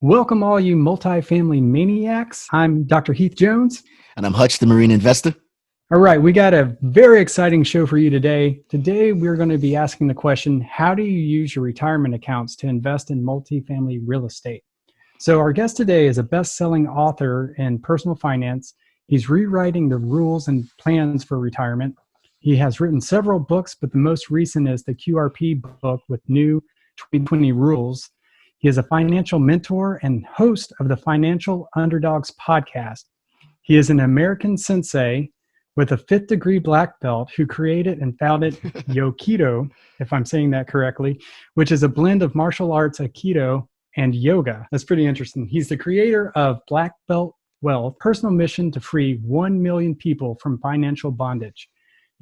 Welcome, all you multifamily maniacs. I'm Dr. Heath Jones. And I'm Hutch, the marine investor. All right, we got a very exciting show for you today. Today, we're going to be asking the question, how do you use your retirement accounts to invest in multifamily real estate? So our guest today is a best-selling author in personal finance. He's rewriting the rules and plans for retirement. He has written several books, but the most recent is the Qrp book with new 2020 rules. He is a financial mentor and host of the Financial Underdogs podcast. He is an American sensei with a 5th degree black belt who created and founded Yokido, if I'm saying that correctly, which is a blend of martial arts, Aikido, and yoga. That's pretty interesting. He's the creator of Black Belt Wealth, personal mission to free 1 million people from financial bondage.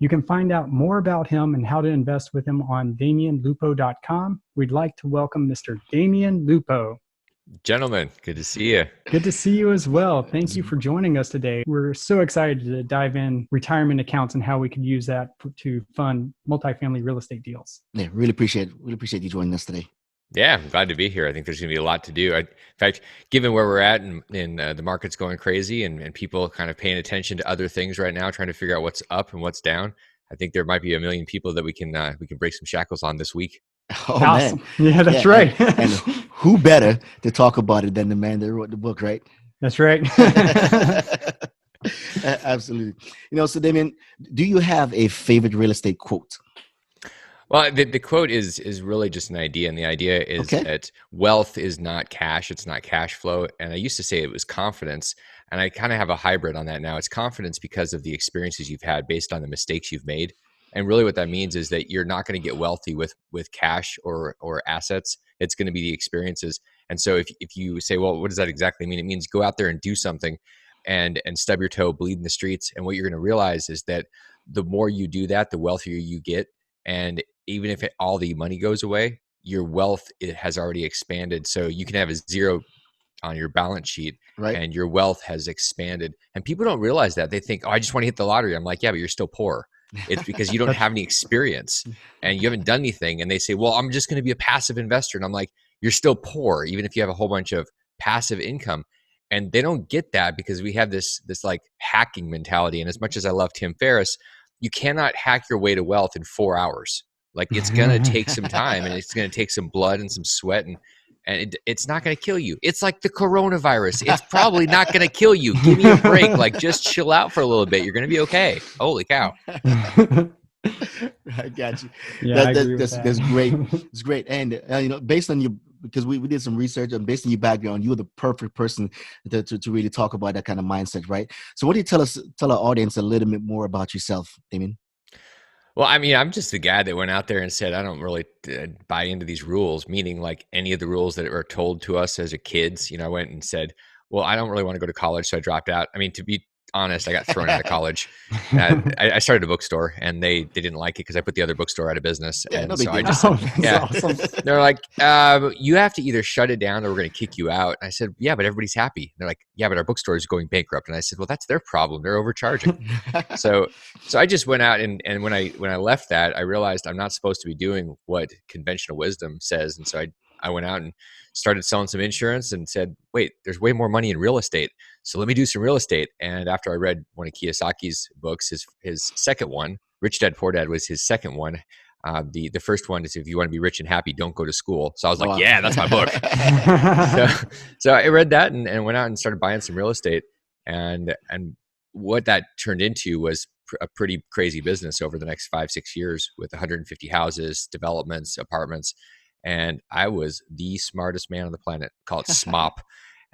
You can find out more about him and how to invest with him on DAMIONLUPO.com. We'd like to welcome Mr. Damion Lupo. Gentlemen, good to see you. Good to see you as well. Thank you for joining us today. We're so excited to dive in retirement accounts and how we could use that to fund multifamily real estate deals. Yeah, really appreciate you joining us today. Yeah, I'm glad to be here. I think there's going to be a lot to do. In fact, given where we're at and the market's going crazy and people kind of paying attention to other things right now, trying to figure out what's up and what's down, I think there might be 1 million people that we can break some shackles on this week. Oh, awesome. Man. Yeah, that's right. And who better to talk about it than the man that wrote the book, right? That's right. Absolutely. So Damion, do you have a favorite real estate quote? Well, the quote is really just an idea, and the idea is that wealth is not cash, it's not cash flow. And I used to say it was confidence, and I kind of have a hybrid on that now. It's confidence because of the experiences you've had based on the mistakes you've made. And really what that means is that you're not going to get wealthy with cash or assets. It's going to be the experiences. And so if you say, well, what does that exactly mean? It means go out there and do something and stub your toe, bleed in the streets. And what you're going to realize is that the more you do that, the wealthier you get. And even if all the money goes away, your wealth has already expanded. So you can have a zero on your balance sheet, right? And your wealth has expanded. And people don't realize that. They think, oh, I just want to hit the lottery. I'm like, yeah, but you're still poor. It's because you don't have any experience and you haven't done anything. And they say, well, I'm just going to be a passive investor. And I'm like, you're still poor, even if you have a whole bunch of passive income. And they don't get that because we have this like hacking mentality. And as much as I love Tim Ferriss, you cannot hack your way to wealth in 4 hours. Like it's going to take some time and it's going to take some blood and some sweat and it's not going to kill you. It's like the coronavirus. It's probably not going to kill you. Give me a break. Like just chill out for a little bit. You're going to be okay. Holy cow. I got you. Yeah, that's great. It's great. And based on because we did some research and based on your background, you're the perfect person to really talk about that kind of mindset, right? So what do you tell our audience a little bit more about yourself, Damion? Well, I mean, I'm just the guy that went out there and said, I don't really buy into these rules, meaning like any of the rules that were told to us as a kids. I went and said, well, I don't really want to go to college, so I dropped out. I mean, to be honest, I got thrown out of college. I started a bookstore and they didn't like it because I put the other bookstore out of business. Yeah, and no so big I deal. just said, Awesome. They're like, you have to either shut it down or we're going to kick you out. And I said, yeah, but everybody's happy. They're like, yeah, but our bookstore is going bankrupt. And I said, well, that's their problem. They're overcharging. So I just went out and when I left that, I realized I'm not supposed to be doing what conventional wisdom says. And so I went out and started selling some insurance and said, wait, there's way more money in real estate. So let me do some real estate. And after I read one of Kiyosaki's books, his second one, Rich Dad Poor Dad was his second one. The first one is if you want to be rich and happy, don't go to school. So I was like, yeah, that's my book. so I read that and went out and started buying some real estate. And what that turned into was a pretty crazy business over the next 5-6 years with 150 houses, developments, apartments. And I was the smartest man on the planet, call it SMOP.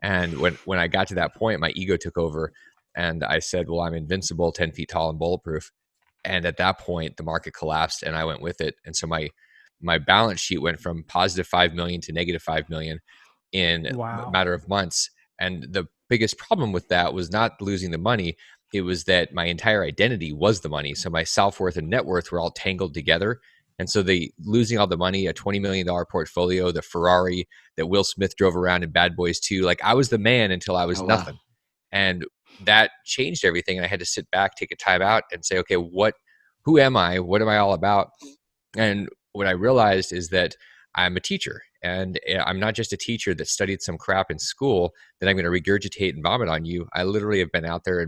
And when I got to that point, my ego took over and I said, well, I'm invincible, 10 feet tall and bulletproof. And at that point, the market collapsed and I went with it. And so my balance sheet went from positive 5 million to negative 5 million in a matter of months. And the biggest problem with that was not losing the money. It was that my entire identity was the money. So my self-worth and net worth were all tangled together. And so losing all the money, a $20 million portfolio, the Ferrari that Will Smith drove around in Bad Boys 2, like I was the man until I was nothing. Wow. And that changed everything. And I had to sit back, take a time out and say, okay, who am I? What am I all about? And what I realized is that I'm a teacher, and I'm not just a teacher that studied some crap in school that I'm going to regurgitate and vomit on you. I literally have been out there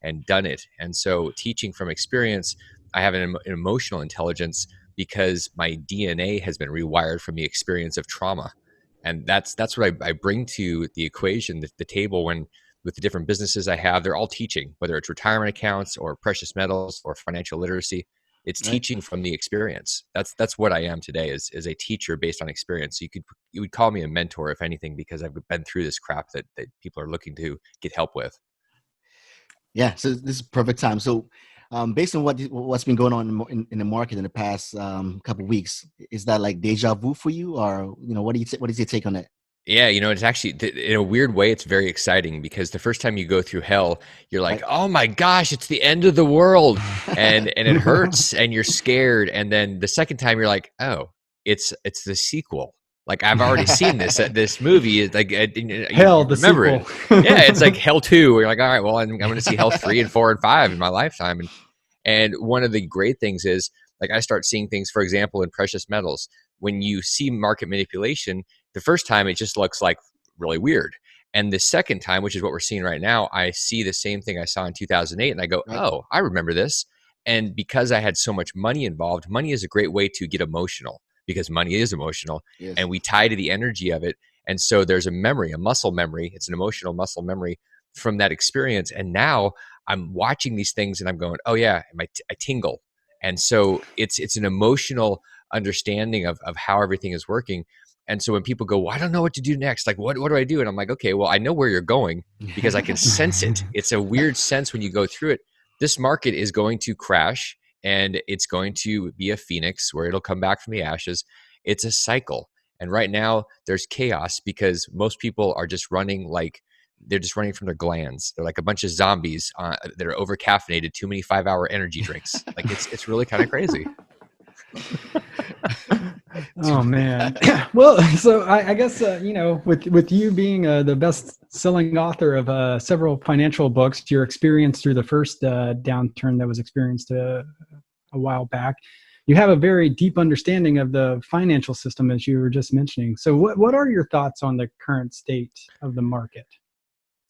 and done it. And so teaching from experience, I have an emotional intelligence because my DNA has been rewired from the experience of trauma. And that's what I bring to the equation, the table, when with the different businesses I have, they're all teaching, whether it's retirement accounts or precious metals or financial literacy. It's Right. teaching from the experience. That's what I am today, is a teacher based on experience. So you would call me a mentor, if anything, because I've been through this crap that people are looking to get help with. Yeah, so this is perfect time. So, based on what's been going on in the market in the past couple of weeks, is that like deja vu for you, or what is your take on it? Yeah, it's actually, in a weird way, it's very exciting, because the first time you go through hell, you're like, Right. oh my gosh, it's the end of the world. And it hurts and you're scared. And then the second time you're like, oh, it's the sequel. Like, I've already seen this movie. It's like, you Hell, the remember sequel. it. Yeah, it's like Hell 2, where you're like, all right, well, I'm going to see Hell 3 and 4 and 5 in my lifetime. And one of the great things is, like, I start seeing things, for example, in precious metals. When you see market manipulation, the first time it just looks like really weird. And the second time, which is what we're seeing right now, I see the same thing I saw in 2008, and I go, Right. oh, I remember this. And because I had so much money involved, money is a great way to get emotional, because money is emotional, Yes. and we tie to the energy of it. And so there's a memory, a muscle memory. It's an emotional muscle memory from that experience. And now I'm watching these things and I'm going, oh yeah, I tingle. And so it's an emotional understanding of how everything is working. And so when people go, well, I don't know what to do next, like, what do I do? And I'm like, okay, well, I know where you're going, because I can sense it. It's a weird sense when you go through it. This market is going to crash, and it's going to be a phoenix where it'll come back from the ashes. It's a cycle. And right now there's chaos, because most people are just running, like, they're just running from their glands. They're like a bunch of zombies that are over caffeinated, too many 5-hour energy drinks. Like, it's really kind of crazy. Oh man. Well, so I guess with you being the best-selling author of several financial books, your experience through the first downturn that was experienced a while back, you have a very deep understanding of the financial system, as you were just mentioning. So, what are your thoughts on the current state of the market?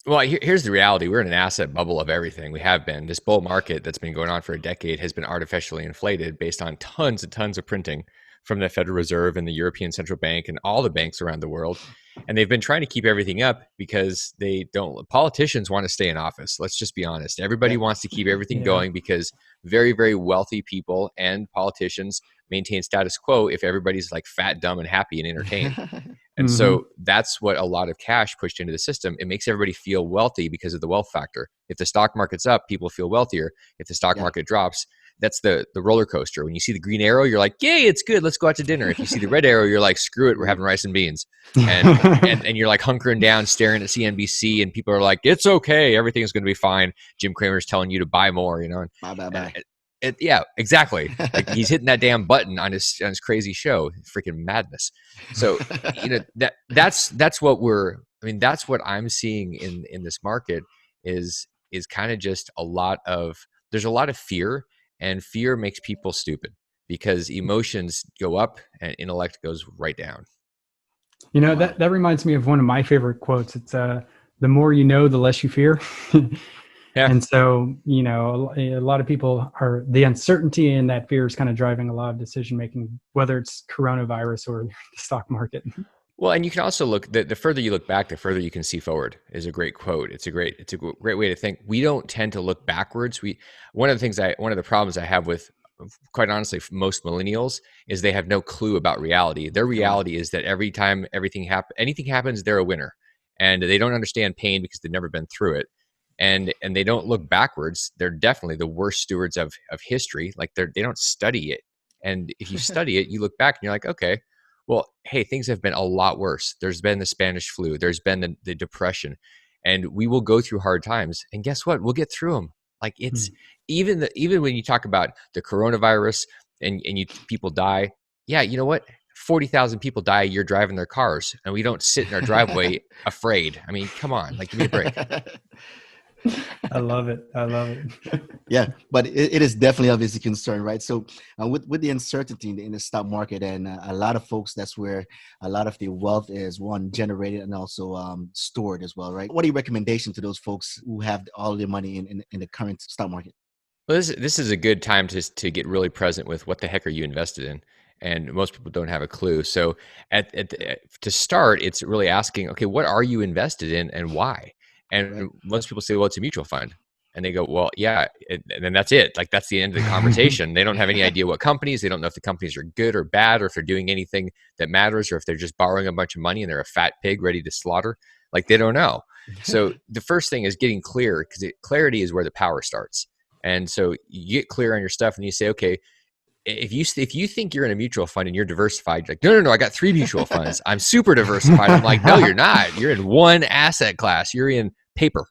Well, here's the reality. We're in an asset bubble of everything. We have been. This bull market that's been going on for a decade has been artificially inflated based on tons and tons of printing from the Federal Reserve and the European Central Bank and all the banks around the world. And they've been trying to keep everything up because politicians want to stay in office. Let's just be honest. Everybody Yeah. wants to keep everything Yeah. going, because very, very wealthy people and politicians maintain status quo if everybody's like fat, dumb, and happy and entertained. And so that's what a lot of cash pushed into the system. It makes everybody feel wealthy because of the wealth factor. If the stock market's up, people feel wealthier. If the stock Yeah. market drops, that's the roller coaster. When you see the green arrow, you're like, yay, it's good. Let's go out to dinner. If you see the red arrow, you're like, screw it. We're having rice and beans. And you're like hunkering down, staring at CNBC, and people are like, it's okay. Everything's going to be fine. Jim Cramer's telling you to buy more, Bye. Yeah, exactly. Like, he's hitting that damn button on his crazy show. Freaking madness. So that's what I'm seeing in this market is kind of just there's a lot of fear, and fear makes people stupid, because emotions go up and intellect goes right down. Wow. That reminds me of one of my favorite quotes. It's the more you know, the less you fear. Yeah. And so, a lot of people the uncertainty and that fear is kind of driving a lot of decision making, whether it's coronavirus or the stock market. Well, and you can also look, the further you look back, the further you can see forward, is a great quote. It's a great way to think. We don't tend to look backwards. One of the problems I have with, quite honestly, most millennials, is they have no clue about reality. Their reality is that every time anything happens, they're a winner, and they don't understand pain because they've never been through it. And they don't look backwards. They're definitely the worst stewards of history. Like, they don't study it. And if you study it, you look back and you're like, okay, well, hey, things have been a lot worse. There's been the Spanish flu. There's been the Depression, and we will go through hard times. And guess what? We'll get through them. Like, it's even when you talk about the coronavirus and people die. Yeah, you know what? 40,000 people die a year driving their cars, and we don't sit in our driveway afraid. I mean, come on, like, give me a break. I love it. I love it. Yeah, but it is definitely obviously a concern, right? So with the uncertainty in the stock market, and a lot of folks, that's where a lot of the wealth is, one, generated and also stored as well, right? What are your recommendation to those folks who have all their money in the current stock market? Well, this is a good time to get really present with what the heck are you invested in, and most people don't have a clue. So to start, it's really asking, okay, what are you invested in and why? And Right. most people say, well, it's a mutual fund, and they go, well, yeah, and then that's it. Like that's the end of the conversation. They don't have any idea what companies. They don't know if the companies are good or bad, or if they're doing anything that matters, or if they're just borrowing a bunch of money and they're a fat pig ready to slaughter. Like they don't know. So the first thing is getting clear, because clarity is where the power starts. And so you get clear on your stuff and you say, okay, if you think you're in a mutual fund and you're diversified, you're like, no, I got 3 mutual funds. I'm super diversified. I'm like, no, you're not. You're in one asset class. You're in paper,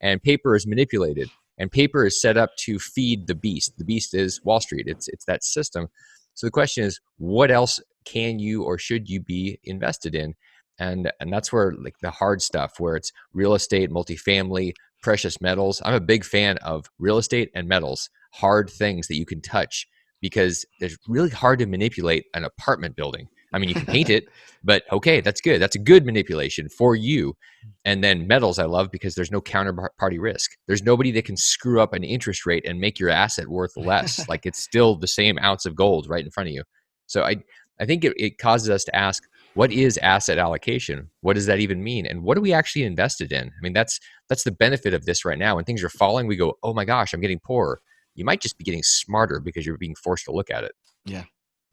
and paper is manipulated, and paper is set up to feed the beast. The beast is Wall Street. It's that system. So the question is, what else can you or should you be invested in? And that's where like the hard stuff, where it's real estate, multifamily, precious metals. I'm a big fan of real estate and metals, hard things that you can touch, because it's really hard to manipulate an apartment building. I mean, you can paint it, but okay, that's good. That's a good manipulation for you. And then metals I love because there's no counterparty risk. There's nobody that can screw up an interest rate and make your asset worth less. Like it's still the same ounce of gold right in front of you. So I think it causes us to ask, what is asset allocation? What does that even mean? And what are we actually invested in? I mean, that's the benefit of this right now. When things are falling, we go, oh my gosh, I'm getting poorer. You might just be getting smarter because you're being forced to look at it. Yeah.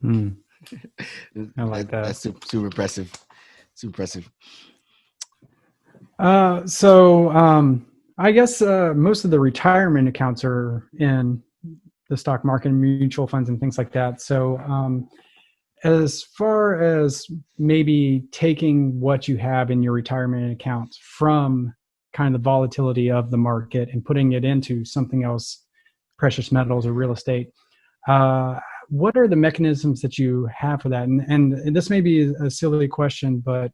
I like that. That's super impressive. Super impressive. I guess most of the retirement accounts are in the stock market and mutual funds and things like that. So as far as maybe taking what you have in your retirement accounts from kind of the volatility of the market and putting it into something else, precious metals or real estate, what are the mechanisms that you have for that? And this may be a silly question, but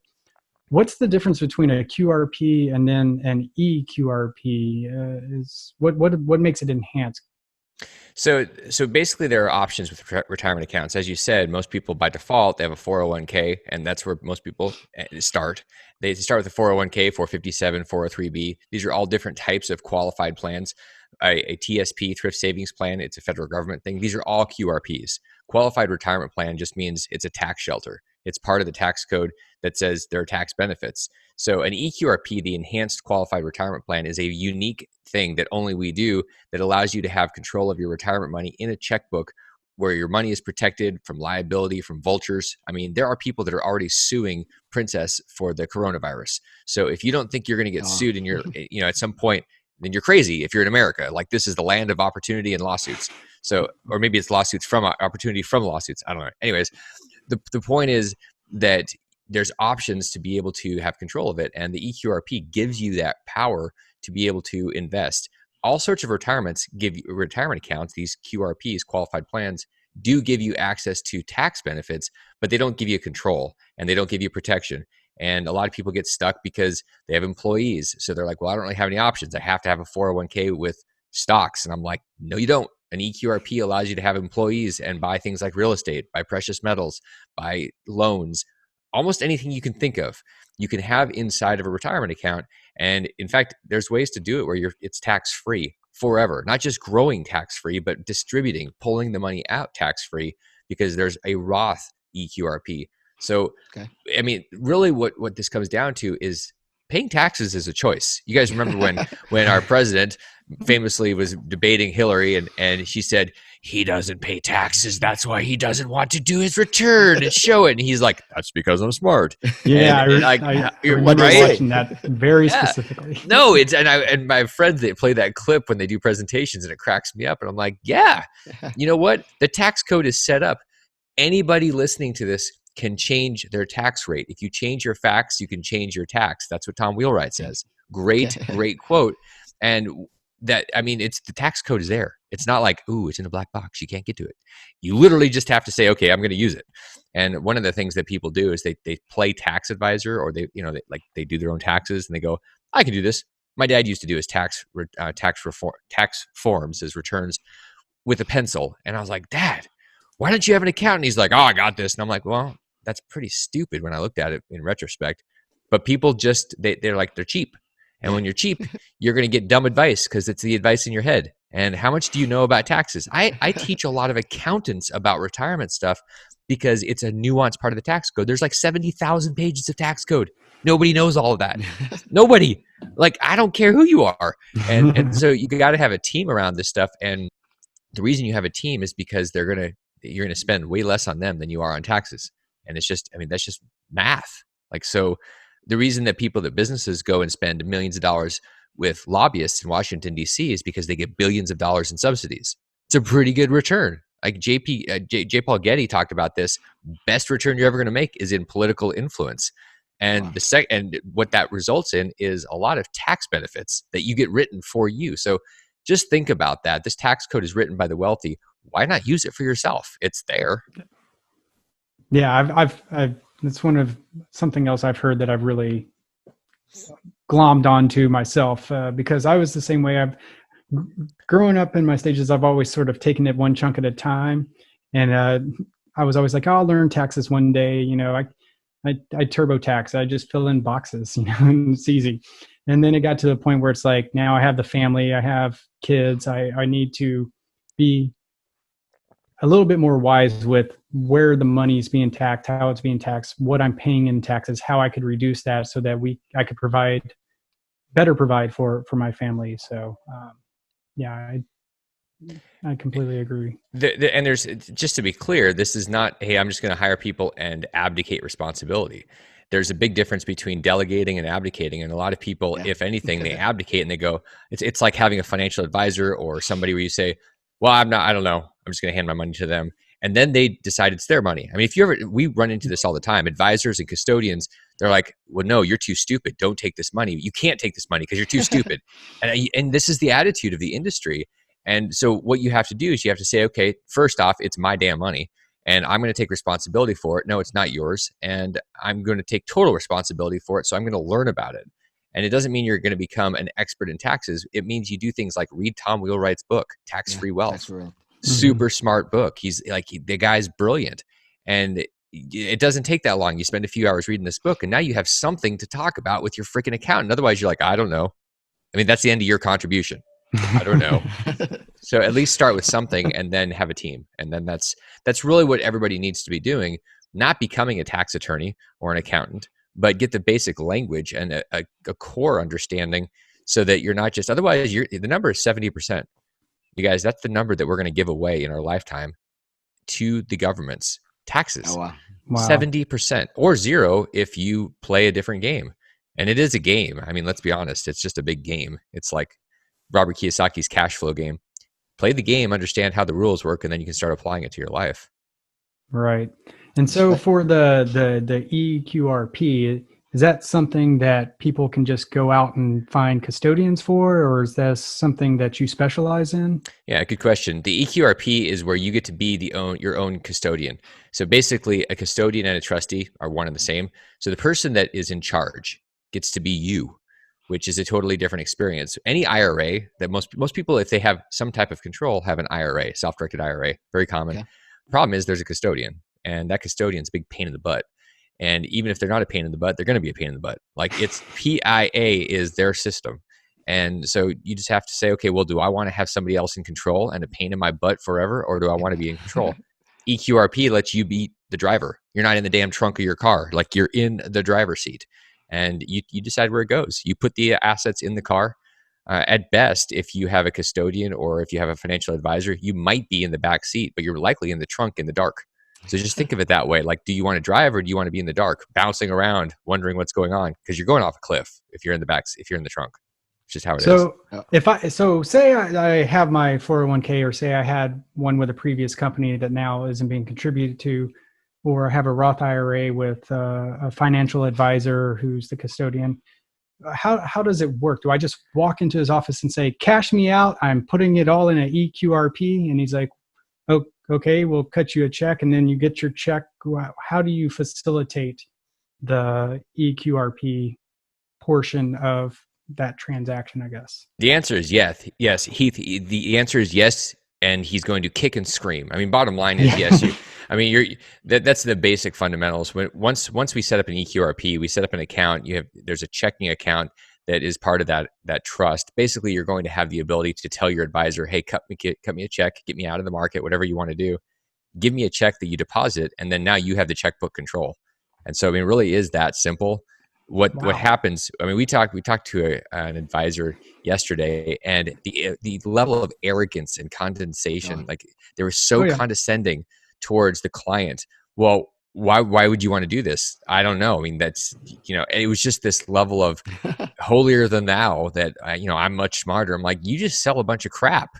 what's the difference between a Qrp and then an Eqrp? What makes it enhanced? So basically, there are options with retirement accounts. As you said, most people by default, they have a 401k, and that's where most people start. They start with a 401k, 457, 403b. These are all different types of qualified plans. A TSP, thrift savings plan, it's a federal government thing. These are all QRPs. Qualified retirement plan just means it's a tax shelter. It's part of the tax code that says there are tax benefits. So an EQRP, the Enhanced Qualified Retirement Plan, is a unique thing that only we do, that allows you to have control of your retirement money in a checkbook where your money is protected from liability, from vultures. I mean, there are people that are already suing Princess for the coronavirus. So if you don't think you're going to get sued and you're, at some point, then you're crazy if you're in America. Like, this is the land of opportunity and lawsuits. So, or maybe it's lawsuits from opportunity from lawsuits. I don't know. Anyways, the point is that there's options to be able to have control of it. And the EQRP gives you that power to be able to invest. All sorts of retirement accounts, these QRPs, qualified plans, do give you access to tax benefits, but they don't give you control and they don't give you protection. And a lot of people get stuck because they have employees. So they're like, well, I don't really have any options. I have to have a 401k with stocks. And I'm like, no, you don't. An EQRP allows you to have employees and buy things like real estate, buy precious metals, buy loans, almost anything you can think of, you can have inside of a retirement account. And in fact, there's ways to do it where it's tax-free forever, not just growing tax-free, but distributing, pulling the money out tax-free, because there's a Roth EQRP. So, okay. I mean, really what this comes down to is paying taxes is a choice. You guys remember when our president famously was debating Hillary and she said, he doesn't pay taxes. That's why he doesn't want to do his return and show it. And he's like, that's because I'm smart. Yeah, I remember watching that very specifically. No, and my friends, they play that clip when they do presentations and it cracks me up. And I'm like, yeah, you know what? The tax code is set up. Anybody listening to this can change their tax rate. If you change your facts, you can change your tax. That's what Tom Wheelwright says. Great quote. And that, I mean, it's the tax code is there. It's not like, ooh, it's in a black box, you can't get to it. You literally just have to say, okay, I'm going to use it. And one of the things that people do is they play tax advisor, or they do their own taxes and they go, I can do this. My dad used to do his tax forms, his returns with a pencil. And I was like, Dad, why don't you have an accountant? He's like, oh, I got this. And I'm like, well, that's pretty stupid when I looked at it in retrospect. But people just, they're like, they're cheap. And when you're cheap, you're going to get dumb advice because it's the advice in your head. And how much do you know about taxes? I teach a lot of accountants about retirement stuff because it's a nuanced part of the tax code. There's like 70,000 pages of tax code. Nobody knows all of that. Nobody. Like, I don't care who you are. And so you got to have a team around this stuff. And the reason you have a team is because you're going to spend way less on them than you are on taxes. And it's just, I mean, that's just math. Like, so the reason that businesses go and spend millions of dollars with lobbyists in Washington, D.C. is because they get billions of dollars in subsidies. It's a pretty good return. Like J. Paul Getty talked about this. Best return you're ever going to make is in political influence. And and what that results in is a lot of tax benefits that you get written for you. So just think about that. This tax code is written by the wealthy. Why not use it for yourself? It's there. Yeah, I've it's something else I've heard that I've really glommed onto myself because I was the same way. I've growing up in my stages, I've always sort of taken it one chunk at a time, and I was always like, oh, I'll learn taxes one day. You know, I TurboTax. I just fill in boxes, you know, and it's easy. And then it got to the point where it's like, now I have the family, I have kids, I need to be a little bit more wise with where the money is being taxed, how it's being taxed, what I'm paying in taxes, how I could reduce that so that I could better provide for my family. So, yeah, I completely agree. And there's, just to be clear, this is not, hey, I'm just going to hire people and abdicate responsibility. There's a big difference between delegating and abdicating. And a lot of people, if anything, they abdicate and they go, it's like having a financial advisor or somebody where you say, well, I don't know. I'm just going to hand my money to them. And then they decide it's their money. I mean, we run into this all the time. Advisors and custodians, they're like, well, no, you're too stupid. Don't take this money. You can't take this money because you're too stupid. And this is the attitude of the industry. And so what you have to do is you have to say, okay, first off, it's my damn money and I'm going to take responsibility for it. No, it's not yours. And I'm going to take total responsibility for it. So I'm going to learn about it. And it doesn't mean you're going to become an expert in taxes. It means you do things like read Tom Wheelwright's book, Tax-Free Wealth. Super smart book. The guy's brilliant. And it doesn't take that long. You spend a few hours reading this book and now you have something to talk about with your freaking accountant. Otherwise you're like, I don't know. I mean, that's the end of your contribution. I don't know. So at least start with something and then have a team. And then that's really what everybody needs to be doing, not becoming a tax attorney or an accountant, but get the basic language and a core understanding so that you're not just, otherwise the number is 70%. You guys, that's the number that we're going to give away in our lifetime to the government's taxes. Oh, wow. 70% or zero if you play a different game. And it is a game. I mean, let's be honest. It's just a big game. It's like Robert Kiyosaki's cash flow game. Play the game, understand how the rules work, and then you can start applying it to your life. Right. And so for the Eqrp, is that something that people can just go out and find custodians for, or is that something that you specialize in? Yeah, good question. The Eqrp is where you get to be your own custodian. So basically, a custodian and a trustee are one and the same. So the person that is in charge gets to be you, which is a totally different experience. Any IRA that most people, if they have some type of control, have an IRA, self-directed IRA, very common. Okay. The problem is there's a custodian, and that custodian's a big pain in the butt. And even if they're not a pain in the butt, they're going to be a pain in the butt. Like it's PIA is their system. And so you just have to say, okay, well, do I want to have somebody else in control and a pain in my butt forever? Or do I want to be in control? Eqrp lets you be the driver. You're not in the damn trunk of your car. Like you're in the driver's seat and you decide where it goes. You put the assets in the car. At best, if you have a custodian or if you have a financial advisor, you might be in the back seat, but you're likely in the trunk in the dark. So just think of it that way. Like, do you want to drive or do you want to be in the dark, bouncing around, wondering what's going on? Because you're going off a cliff if you're in the back, if you're in the trunk. It's just how it is. So say I have my 401k, or say I had one with a previous company that now isn't being contributed to, or I have a Roth IRA with a financial advisor who's the custodian. How does it work? Do I just walk into his office and say, cash me out, I'm putting it all in an Eqrp? And he's like, oh, okay, we'll cut you a check, and then you get your check. How do you facilitate the Eqrp portion of that transaction, I guess. The answer is yes. Yes, Heath. The answer is yes, and he's going to kick and scream. I mean, bottom line is yes. I mean, that's the basic fundamentals. Once we set up an Eqrp, we set up an account. There's a checking account that is part of that trust. Basically, you're going to have the ability to tell your advisor, "Hey, cut me a check, get me out of the market, whatever you want to do. Give me a check that you deposit, and then now you have the checkbook control." And so, I mean, it really is that simple. What happens? I mean, we talked to an advisor yesterday, and the level of arrogance and condensation, like they were so condescending towards the client. Well, why would you want to do this? I don't know. I mean, that's, it was just this level of holier than thou that, I'm much smarter. I'm like, you just sell a bunch of crap.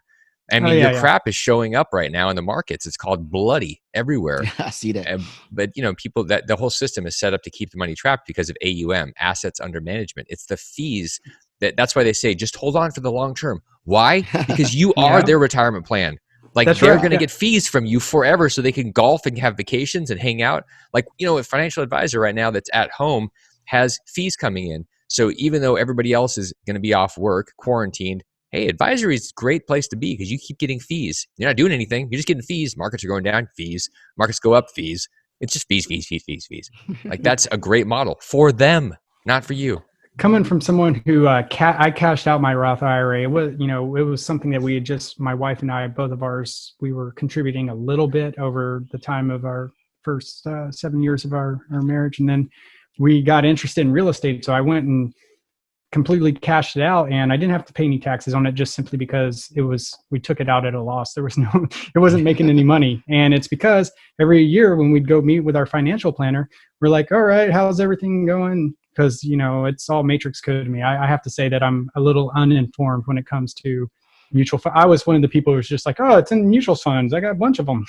I mean, your crap is showing up right now in the markets. It's called bloody everywhere. I see that. But, people, that the whole system is set up to keep the money trapped because of AUM, assets under management. It's the fees that's why they say, just hold on for the long term. Why? Because you are their retirement plan. Like they're going to get fees from you forever so they can golf and have vacations and hang out. Like, a financial advisor right now that's at home has fees coming in. So even though everybody else is going to be off work, quarantined, hey, advisory is a great place to be because you keep getting fees. You're not doing anything. You're just getting fees. Markets are going down, fees. Markets go up, fees. It's just fees. Like that's a great model for them, not for you. Coming from someone who I cashed out my Roth IRA, it was something that we had my wife and I, both of ours, we were contributing a little bit over the time of our first 7 years of our marriage. And then we got interested in real estate. So I went and completely cashed it out, and I didn't have to pay any taxes on it just simply because we took it out at a loss. There was it wasn't making any money. And it's because every year when we'd go meet with our financial planner, we're like, all right, how's everything going? Because, it's all matrix code to me. I have to say that I'm a little uninformed when it comes to mutual funds. I was one of the people who was just like, oh, it's in mutual funds. I got a bunch of them.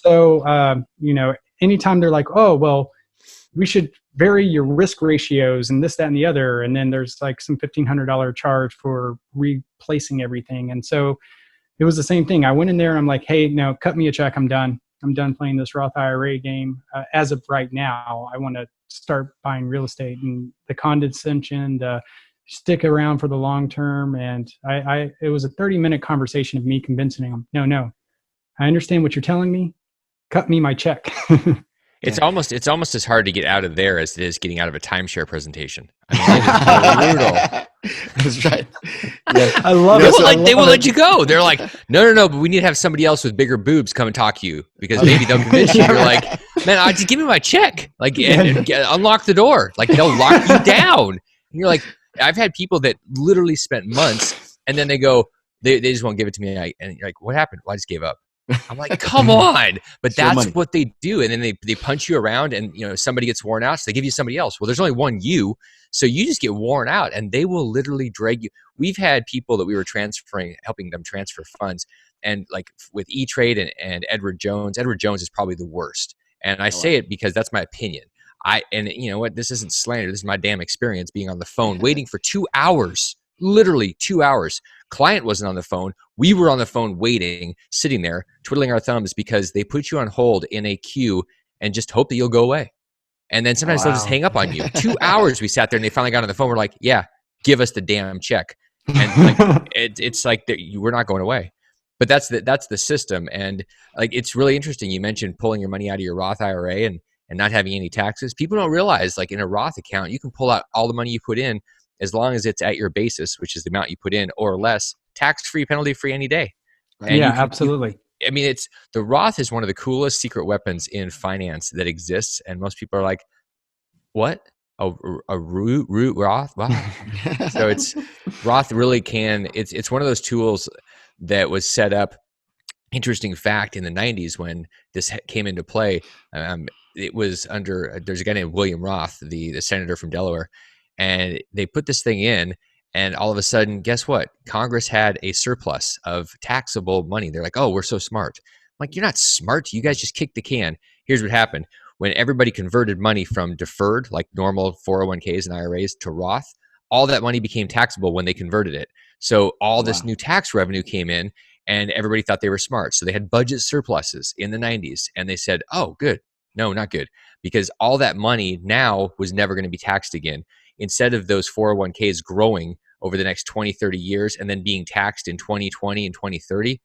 So, anytime they're like, oh, well, we should vary your risk ratios and this, that, and the other. And then there's like some $1,500 charge for replacing everything. And so it was the same thing. I went in there and I'm like, hey, no, cut me a check. I'm done playing this Roth IRA game. As of right now, I want to start buying real estate, and the condescension, the stick around for the long term. And it was a 30-minute conversation of me convincing him, no, I understand what you're telling me. Cut me my check. It's almost as hard to get out of there as it is getting out of a timeshare presentation. I mean, it is brutal. That's right. Yeah. I love it. They will let you go. They're like, no, but we need to have somebody else with bigger boobs come and talk to you because maybe they'll convince you. You're like, man, just give me my check, like, and unlock the door. Like they'll lock you down. And you're like, I've had people that literally spent months, and then they go, they just won't give it to me. And you're like, what happened? Well, I just gave up. I'm like, come on. But that's what they do. And then they punch you around, and somebody gets worn out, so they give you somebody else. Well, there's only one you, so you just get worn out, and they will literally drag you. We've had people that we were helping them transfer funds, and like with E-Trade and Edward Jones is probably the worst. And I say it because that's my opinion. And you know what? This isn't slander. This is my damn experience being on the phone, waiting for 2 hours, literally 2 hours. Client wasn't on the phone. We were on the phone waiting, sitting there, twiddling our thumbs because they put you on hold in a queue and just hope that you'll go away. And then sometimes they'll just hang up on you. 2 hours we sat there, and they finally got on the phone. We're like, yeah, give us the damn check. And like, it's like we're not going away. But that's the system. And like, it's really interesting. You mentioned pulling your money out of your Roth IRA and not having any taxes. People don't realize, like in a Roth account, you can pull out all the money you put in as long as it's at your basis, which is the amount you put in or less, tax-free, penalty-free any day. And yeah, absolutely. I mean, the Roth is one of the coolest secret weapons in finance that exists. And most people are like, what? A Roth? Wow. So Roth really it's one of those tools that was set up. Interesting fact, in the 90s when this came into play, it was there's a guy named William Roth, the senator from Delaware, and they put this thing in, and all of a sudden, guess what? Congress had a surplus of taxable money. They're like, oh, we're so smart. I'm like, you're not smart. You guys just kicked the can. Here's what happened. When everybody converted money from deferred, like normal 401ks and IRAs, to Roth, all that money became taxable when they converted it. So all this new tax revenue came in, and everybody thought they were smart. So they had budget surpluses in the 90s, and they said, oh, good. No, not good. Because all that money now was never going to be taxed again. instead of those 401ks growing over the next 20, 30 years and then being taxed in 2020 and 2030,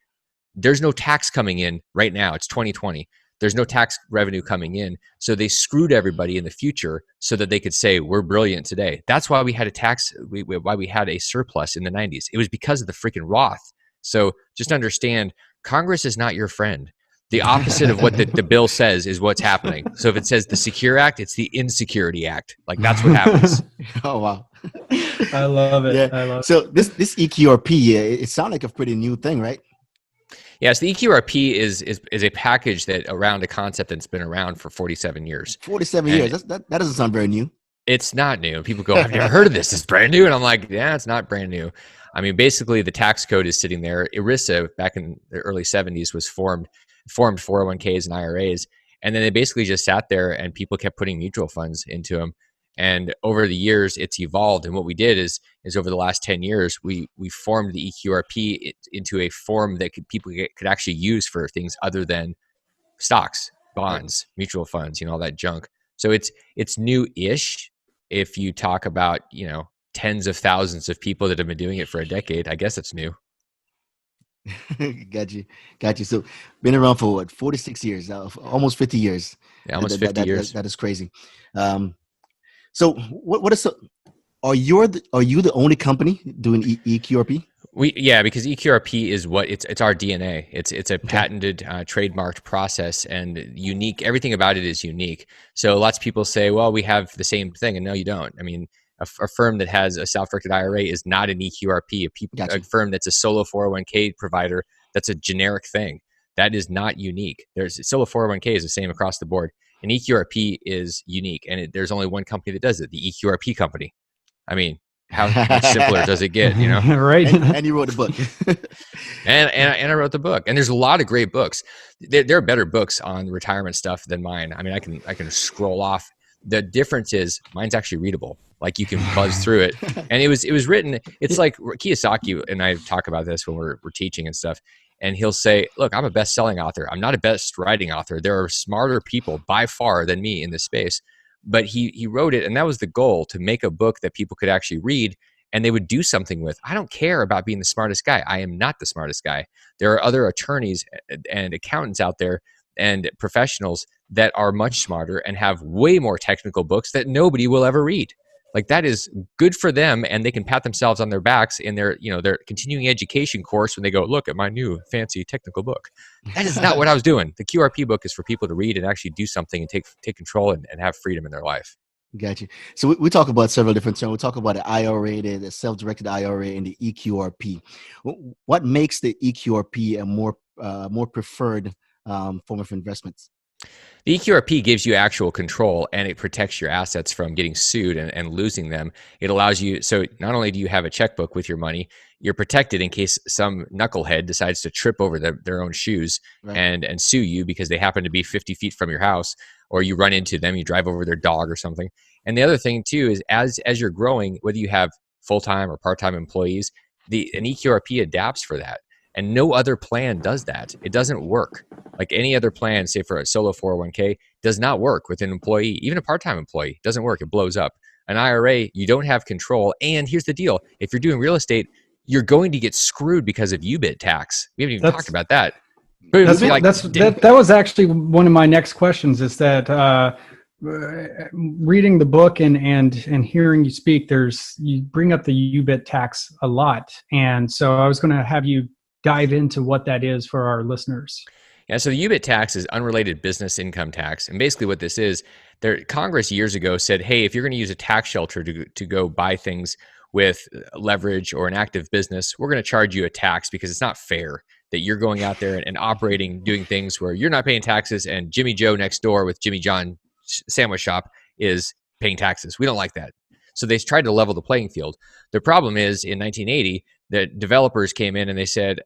there's no tax coming in right now. It's 2020. There's no tax revenue coming in. So they screwed everybody in the future so that they could say, we're brilliant today. That's why we had why we had a surplus in the 90s. It was because of the freaking Roth. So just understand, Congress is not your friend. The opposite of what the bill says is what's happening. So if it says the Secure Act, it's the Insecurity Act. Like, that's what happens. Oh, wow. I love it. Yeah. I love So this Eqrp, it sounds like a pretty new thing, right? Yes, the Eqrp is a package that around a concept that's been around for 47 years. 47 years. That doesn't sound very new. It's not new. People go, I've never heard of this. It's brand new. And I'm like, yeah, it's not brand new. I mean, basically the tax code is sitting there. ERISA back in the early 70s was formed 401ks and IRAs. And then they basically just sat there and people kept putting mutual funds into them. And over the years, it's evolved. And what we did is over the last 10 years, we formed the Eqrp into a form that people could actually use for things other than stocks, bonds, mutual funds, all that junk. So it's new-ish. If you talk about, tens of thousands of people that have been doing it for a decade, I guess it's new. Got you. So been around for what, 46 years now, almost 50 years. Yeah, almost 50 years. That is crazy. So what is are you the only company doing Eqrp? Because Eqrp is it's our DNA. It's a patented, trademarked process and unique. Everything about it is unique. So lots of people say, well, we have the same thing, and no, you don't. I mean, a firm that has a self-directed IRA is not an Eqrp. A firm that's a solo 401k provider, that's a generic thing. That is not unique. There's solo 401k is the same across the board. An Eqrp is unique, and there's only one company that does it, the Eqrp company. I mean, how much simpler does it get, Right. And you wrote a book. and I wrote the book. And there's a lot of great books. There are better books on retirement stuff than mine. I mean, I can scroll off. The difference is mine's actually readable. Like, you can buzz through it. And it was written, it's like Kiyosaki and I talk about this when we're teaching and stuff. And he'll say, look, I'm a best-selling author. I'm not a best-writing author. There are smarter people by far than me in this space. But he wrote it, and that was the goal, to make a book that people could actually read and they would do something with. I don't care about being the smartest guy. I am not the smartest guy. There are other attorneys and accountants out there and professionals that are much smarter and have way more technical books that nobody will ever read. Like, that is good for them, and they can pat themselves on their backs in their continuing education course when they go, look at my new fancy technical book. That is not what I was doing. The Qrp book is for people to read and actually do something and take control and have freedom in their life. Gotcha. So we talk about several different terms. We talk about the IRA, the self-directed IRA, and the Eqrp. What makes the Eqrp a more preferred form of investments? The Eqrp gives you actual control, and it protects your assets from getting sued and losing them. It allows you, so not only do you have a checkbook with your money, you're protected in case some knucklehead decides to trip over their own shoes, right, and sue you because they happen to be 50 feet from your house, or you run into them, you drive over their dog or something. And the other thing too is as you're growing, whether you have full-time or part-time employees, an Eqrp adapts for that. And no other plan does that. It doesn't work. Like any other plan, say for a solo 401k, does not work with an employee. Even a part-time employee doesn't work. It blows up. An IRA, you don't have control. And here's the deal. If you're doing real estate, you're going to get screwed because of UBIT tax. We haven't even talked about that. That was actually one of my next questions, is that reading the book and hearing you speak, you bring up the UBIT tax a lot. And so I was going to have you dive into what that is for our listeners. Yeah, so the UBIT tax is unrelated business income tax. And basically what this is, Congress years ago said, hey, if you're going to use a tax shelter to go buy things with leverage or an active business, we're going to charge you a tax because it's not fair that you're going out there and operating, doing things where you're not paying taxes and Jimmy Joe next door with Jimmy John sandwich shop is paying taxes. We don't like that. So they tried to level the playing field. The problem is in 1980, the developers came in and they said,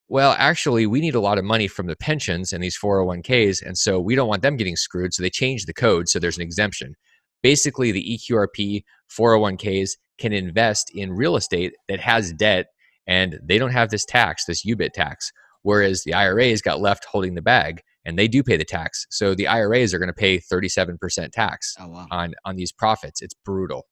well, actually, we need a lot of money from the pensions and these 401ks, and so we don't want them getting screwed. So they changed the code so there's an exemption. Basically, the Eqrp 401ks can invest in real estate that has debt, and they don't have this tax, this UBIT tax, whereas the IRAs got left holding the bag, and they do pay the tax. So the IRAs are going to pay 37% tax on these profits. It's brutal.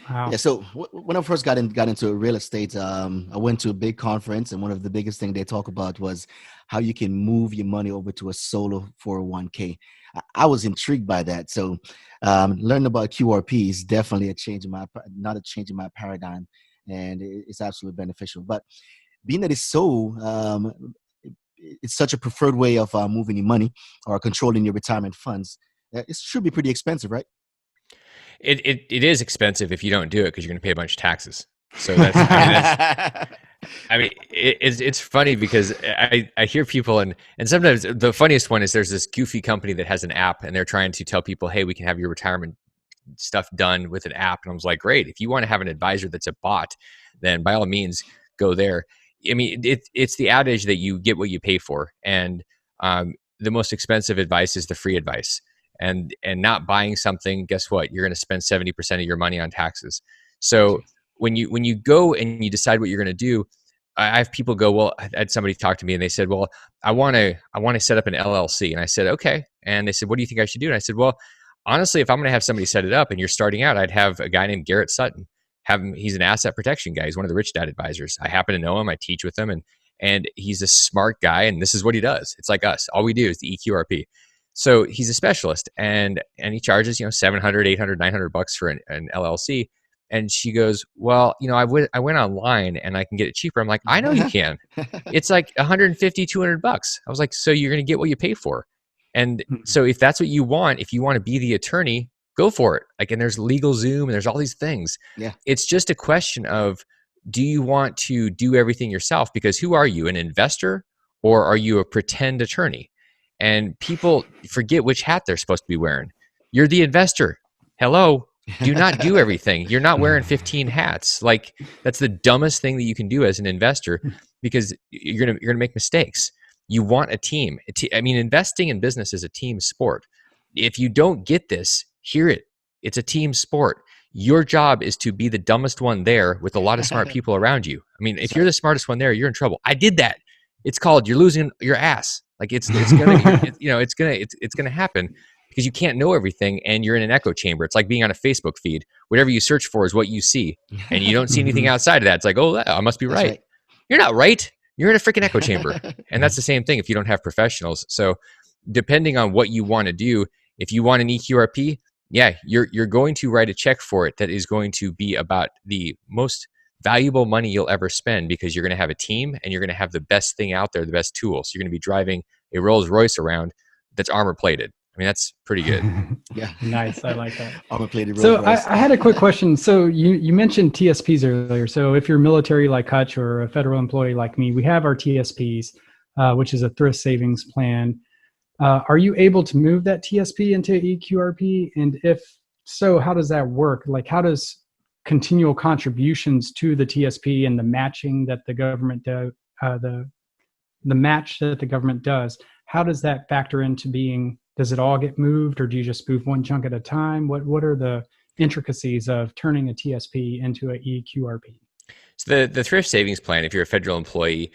Wow. Yeah. So when I first got into real estate, I went to a big conference, and one of the biggest thing they talk about was how you can move your money over to a solo 401k. I was intrigued by that. So learning about QRP is definitely a change in not a change in my paradigm, and it's absolutely beneficial. But being that it's it's such a preferred way of moving your money or controlling your retirement funds. It should be pretty expensive, right? It is expensive if you don't do it because you're going to pay a bunch of taxes. So it's funny because I hear people and sometimes the funniest one is there's this goofy company that has an app and they're trying to tell people, hey, we can have your retirement stuff done with an app. And I was like, great. If you want to have an advisor that's a bot, then by all means go there. I mean, it's the adage that you get what you pay for. And the most expensive advice is the free advice. And not buying something, guess what? You're going to spend 70% of your money on taxes. So when you go and you decide what you're going to do, I have people go, well, I had somebody talk to me and they said, well, I want to set up an LLC. And I said, okay. And they said, what do you think I should do? And I said, well, honestly, if I'm going to have somebody set it up and you're starting out, I'd have a guy named Garrett Sutton. He's an asset protection guy. He's one of the Rich Dad advisors. I happen to know him. I teach with him, and he's a smart guy. And this is what he does. It's like us. All we do is the Eqrp. So he's a specialist, and he charges $700, $800, $900 for an LLC. And she goes, well, I went online and I can get it cheaper. I'm like, I know you can. It's like $150, $200. I was like, so you're going to get what you pay for. And so if that's what you want, if you want to be the attorney, go for it. Like, and there's LegalZoom and there's all these things. Yeah. It's just a question of, do you want to do everything yourself? Because who are you, an investor or are you a pretend attorney? And people forget which hat they're supposed to be wearing. You're the investor. Hello. Do not do everything. You're not wearing 15 hats. Like, that's the dumbest thing that you can do as an investor, because you're gonna make mistakes. You want a team. Investing in business is a team sport. If you don't get this, hear it. It's a team sport. Your job is to be the dumbest one there with a lot of smart people around you. I mean, if you're the smartest one there, you're in trouble. I did that. It's called you're losing your ass. Like, it's gonna happen. Because you can't know everything and you're in an echo chamber. It's like being on a Facebook feed. Whatever you search for is what you see. And you don't see anything outside of that. It's like, oh, I must be right. You're not right. You're in a freaking echo chamber. And that's the same thing if you don't have professionals. So depending on what you want to do, if you want an Eqrp, yeah, you're going to write a check for it that is going to be about the most valuable money you'll ever spend, because you're going to have a team and you're going to have the best thing out there, the best tools. You're going to be driving a Rolls Royce around that's armor plated. I mean, that's pretty good. Yeah. Nice. I like that. Armor-plated So Rolls-Royce. I had a quick question. So you mentioned TSPs earlier. So if you're military like Hutch or a federal employee like me, we have our TSPs, which is a thrift savings plan. Are you able to move that TSP into Eqrp? And if so, how does that work? Like, how does continual contributions to the TSP and the matching that the government does, the match that the government does, how does that factor into being? Does it all get moved, or do you just move one chunk at a time? What are the intricacies of turning a TSP into an Eqrp? So the thrift savings plan, if you're a federal employee,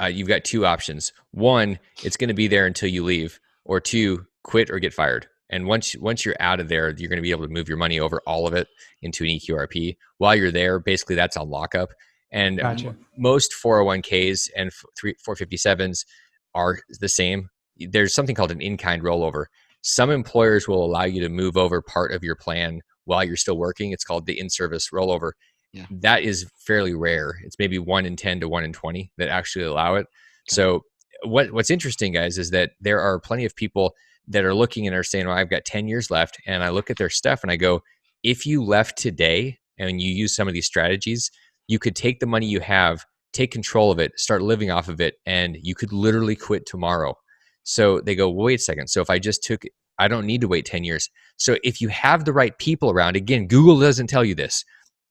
you've got two options. One, it's going to be there until you leave, or two, quit or get fired. And once you're out of there, you're going to be able to move your money over, all of it, into an Eqrp. While you're there, basically that's on lockup. And Gotcha. Most 401ks and 457s are the same. There's something called an in-kind rollover. Some employers will allow you to move over part of your plan while you're still working. It's called the in-service rollover. Yeah. That is fairly rare. It's maybe 1 in 10 to 1 in 20 that actually allow it. Okay. So what's interesting, guys, is that there are plenty of people that are looking and are saying, well, I've got 10 years left. And I look at their stuff and I go, if you left today and you use some of these strategies, you could take the money you have, take control of it, start living off of it, and you could literally quit tomorrow. So they go, well, wait a second. So if I just took, I don't need to wait 10 years. So if you have the right people around, again, Google doesn't tell you this.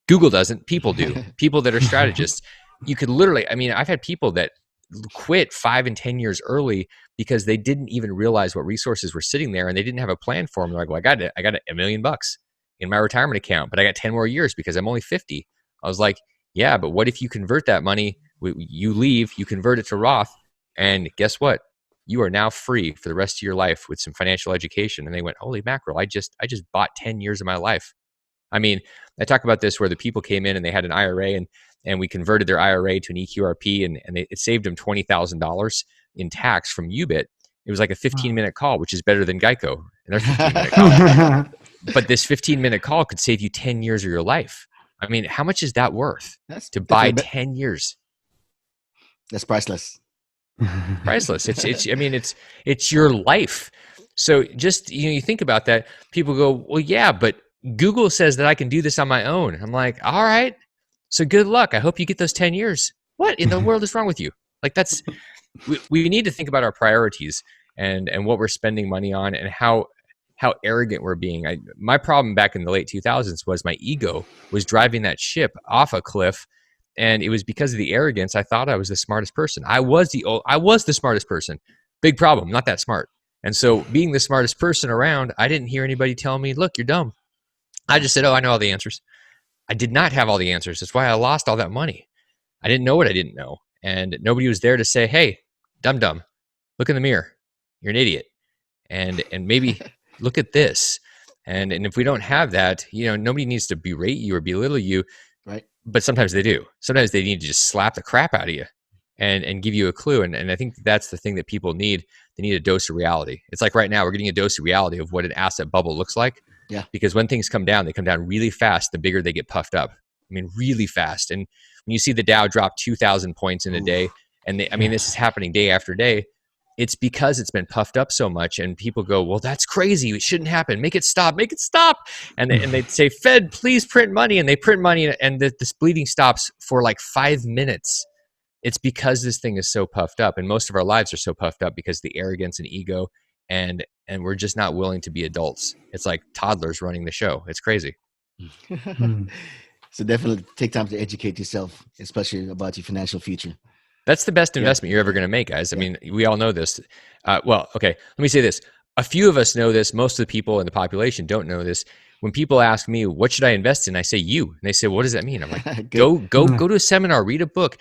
Google doesn't, people do. People that are strategists. You could literally, I've had people that quit 5 and 10 years early because they didn't even realize what resources were sitting there and they didn't have a plan for them. They're like, well, I got $1 million in my retirement account, but I got 10 more years because I'm only 50. I was like, yeah, but what if you convert that money, you leave, you convert it to Roth, and guess what? You are now free for the rest of your life with some financial education. And they went, holy mackerel, I just bought 10 years of my life. I mean, I talk about this where the people came in and they had an IRA, and we converted their IRA to an Eqrp, and it saved them $20,000 in tax from UBIT. It was like a 15-minute call, which is better than Geico and their 15-minute call. But this 15-minute call could save you 10 years of your life. I mean, how much is that worth to buy 10 years? That's priceless. Priceless. It's your life. So just, you think about that. People go, well, yeah, but Google says that I can do this on my own. I'm like, all right, so good luck. I hope you get those 10 years. What in the world is wrong with you? Like, we need to think about our priorities and what we're spending money on, and how arrogant we're being. My problem back in the late 2000s was my ego was driving that ship off a cliff. And it was because of the arrogance. I thought I was the smartest person. I was the smartest person. Big problem. Not that smart. And so, being the smartest person around, I didn't hear anybody tell me, look, you're dumb. I just said, oh, I know all the answers. I did not have all the answers. That's why I lost all that money. I didn't know what I didn't know. And nobody was there to say, hey, dumb, look in the mirror. You're an idiot. And maybe look at this. And if we don't have that, nobody needs to berate you or belittle you. Right. But sometimes they do. Sometimes they need to just slap the crap out of you and give you a clue. And I think that's the thing that people need. They need a dose of reality. It's like right now we're getting a dose of reality of what an asset bubble looks like. Yeah. Because when things come down, they come down really fast. The bigger they get puffed up. I mean, really fast. And when you see the Dow drop 2,000 points in a day, and this is happening day after day, it's because it's been puffed up so much, and people go, well, that's crazy. It shouldn't happen. Make it stop. And they'd say, Fed, please print money. And they print money, and this bleeding stops for like 5 minutes. It's because this thing is so puffed up, and most of our lives are so puffed up because of the arrogance and ego, and we're just not willing to be adults. It's like toddlers running the show. It's crazy. So definitely take time to educate yourself, especially about your financial future. That's the best investment you're ever going to make, guys. I mean, we all know this. Well, okay, let me say this. A few of us know this. Most of the people in the population don't know this. When people ask me, what should I invest in? I say you. And they say, what does that mean? I'm like, go to a seminar, read a book,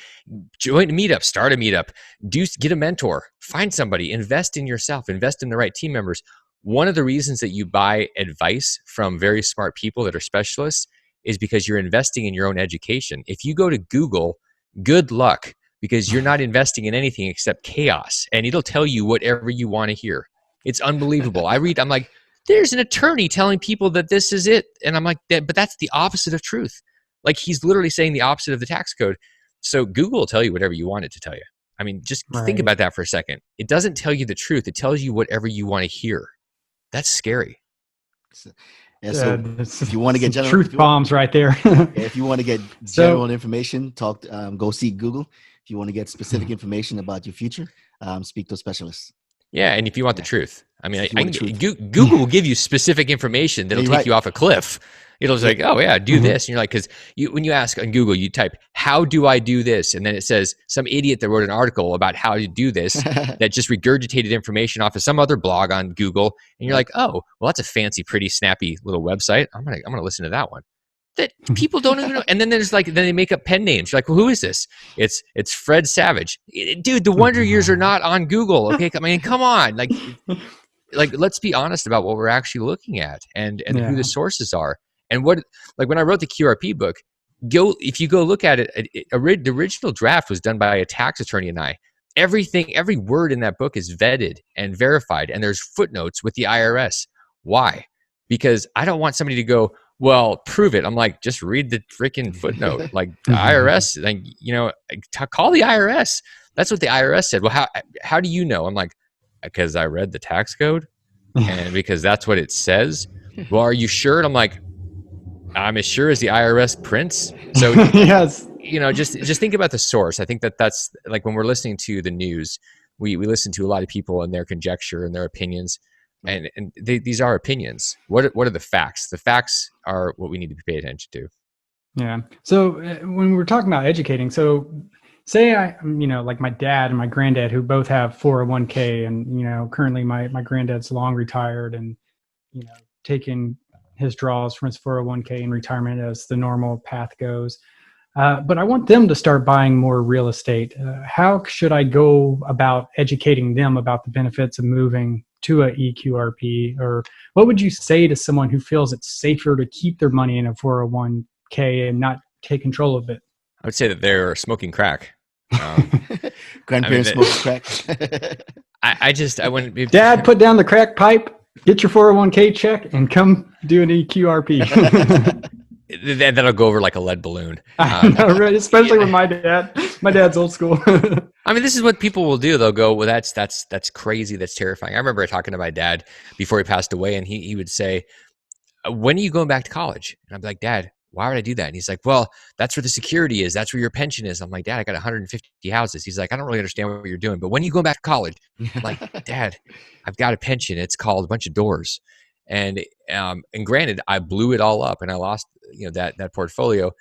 join a meetup, start a meetup, get a mentor, find somebody, invest in yourself, invest in the right team members. One of the reasons that you buy advice from very smart people that are specialists is because you're investing in your own education. If you go to Google, good luck, because you're not investing in anything except chaos, and it'll tell you whatever you want to hear. It's unbelievable. I'm like, there's an attorney telling people that this is it. And I'm like, but that's the opposite of truth. Like, he's literally saying the opposite of the tax code. So Google will tell you whatever you want it to tell you. I mean, just think about that for a second. It doesn't tell you the truth. It tells you whatever you want to hear. That's scary. So if you want to get general truth bombs right there. If you want to get general information, go see Google. If you want to get specific information about your future, speak to a specialist. Yeah, and if you want the truth, I mean, Google will give you specific information that'll take you off a cliff. It'll just like, oh yeah, do this, and you're like, because when you ask on Google, you type, how do I do this? And then it says some idiot that wrote an article about how to do this that just regurgitated information off of some other blog on Google, and you're like, oh, well, that's a fancy, pretty, snappy little website. I'm gonna listen to that one. That people don't even know. And then then they make up pen names. You're like, well, who is this? It's Fred Savage. Dude, the Wonder Years are not on Google. Okay, I mean, come on. Like let's be honest about what we're actually looking at and who the sources are. And what, like when I wrote the Qrp book, if you go look at it, the original draft was done by a tax attorney and I. Every word in that book is vetted and verified, and there's footnotes with the IRS. Why? Because I don't want somebody to go, well, prove it. I'm like, just read the freaking footnote. Like the IRS, like, call the IRS. That's what the IRS said. Well, how do you know? I'm like, because I read the tax code and because that's what it says. Well, are you sure? And I'm like, I'm as sure as the IRS prints. So yes, just think about the source. I think that's like when we're listening to the news, we listen to a lot of people and their conjecture and their opinions. And these are opinions. What are the facts? The facts are what we need to pay attention to. Yeah. So when we're talking about educating, so say like my dad and my granddad, who both have 401k, and currently my granddad's long retired and taking his draws from his 401k in retirement as the normal path goes. but I want them to start buying more real estate. How should I go about educating them about the benefits of moving to a EQRP? Or what would you say to someone who feels it's safer to keep their money in a 401k and not take control of it? I would say that they're smoking crack. Grandparents smoking crack. I wouldn't. Dad, put down the crack pipe, get your 401k check, and come do an EQRP. That'll go over like a lead balloon. I know, right? Especially with my dad. My dad's old school. I mean, this is what people will do. They'll go, well, that's crazy. That's terrifying. I remember talking to my dad before he passed away, and he would say, when are you going back to college? And I'm like, Dad, why would I do that? And he's like, well, that's where the security is. That's where your pension is. I'm like, Dad, I got 150 houses. He's like, I don't really understand what you're doing, but when are you going back to college? I'm like, Dad, I've got a pension. It's called a bunch of doors. And granted, I blew it all up and I lost, that portfolio,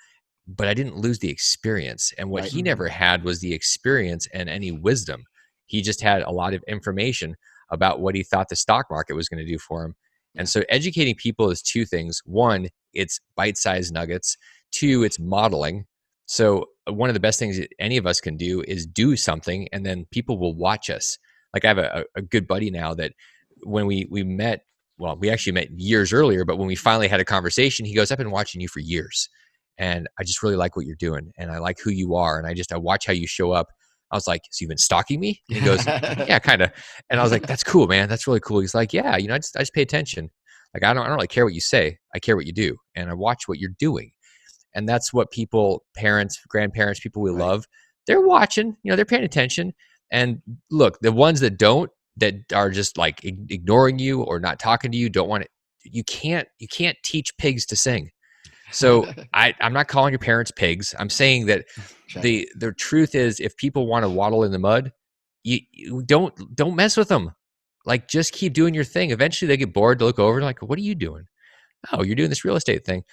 but I didn't lose the experience. And what he never had was the experience and any wisdom. He just had a lot of information about what he thought the stock market was going to do for him. And so educating people is two things. One, it's bite-sized nuggets. Two, it's modeling. So one of the best things that any of us can do is do something, and then people will watch us. Like I have a good buddy now that when we met, well, we actually met years earlier, but when we finally had a conversation, he goes, I've been watching you for years, and I just really like what you're doing, and I like who you are, and I watch how you show up. I was like, so you've been stalking me? And he goes, yeah, kind of. And I was like, that's cool, man. That's really cool. He's like, yeah, I just pay attention. Like, I don't really care what you say. I care what you do. And I watch what you're doing. And that's what people, parents, grandparents, people we love, they're watching, they're paying attention. And look, the ones that don't, that are just like ignoring you or not talking to you, don't want it. You can't teach pigs to sing. So I'm not calling your parents pigs. I'm saying that the truth is, if people want to waddle in the mud, you don't mess with them. Like, just keep doing your thing. Eventually they get bored to look over and like, what are you doing? Oh, you're doing this real estate thing.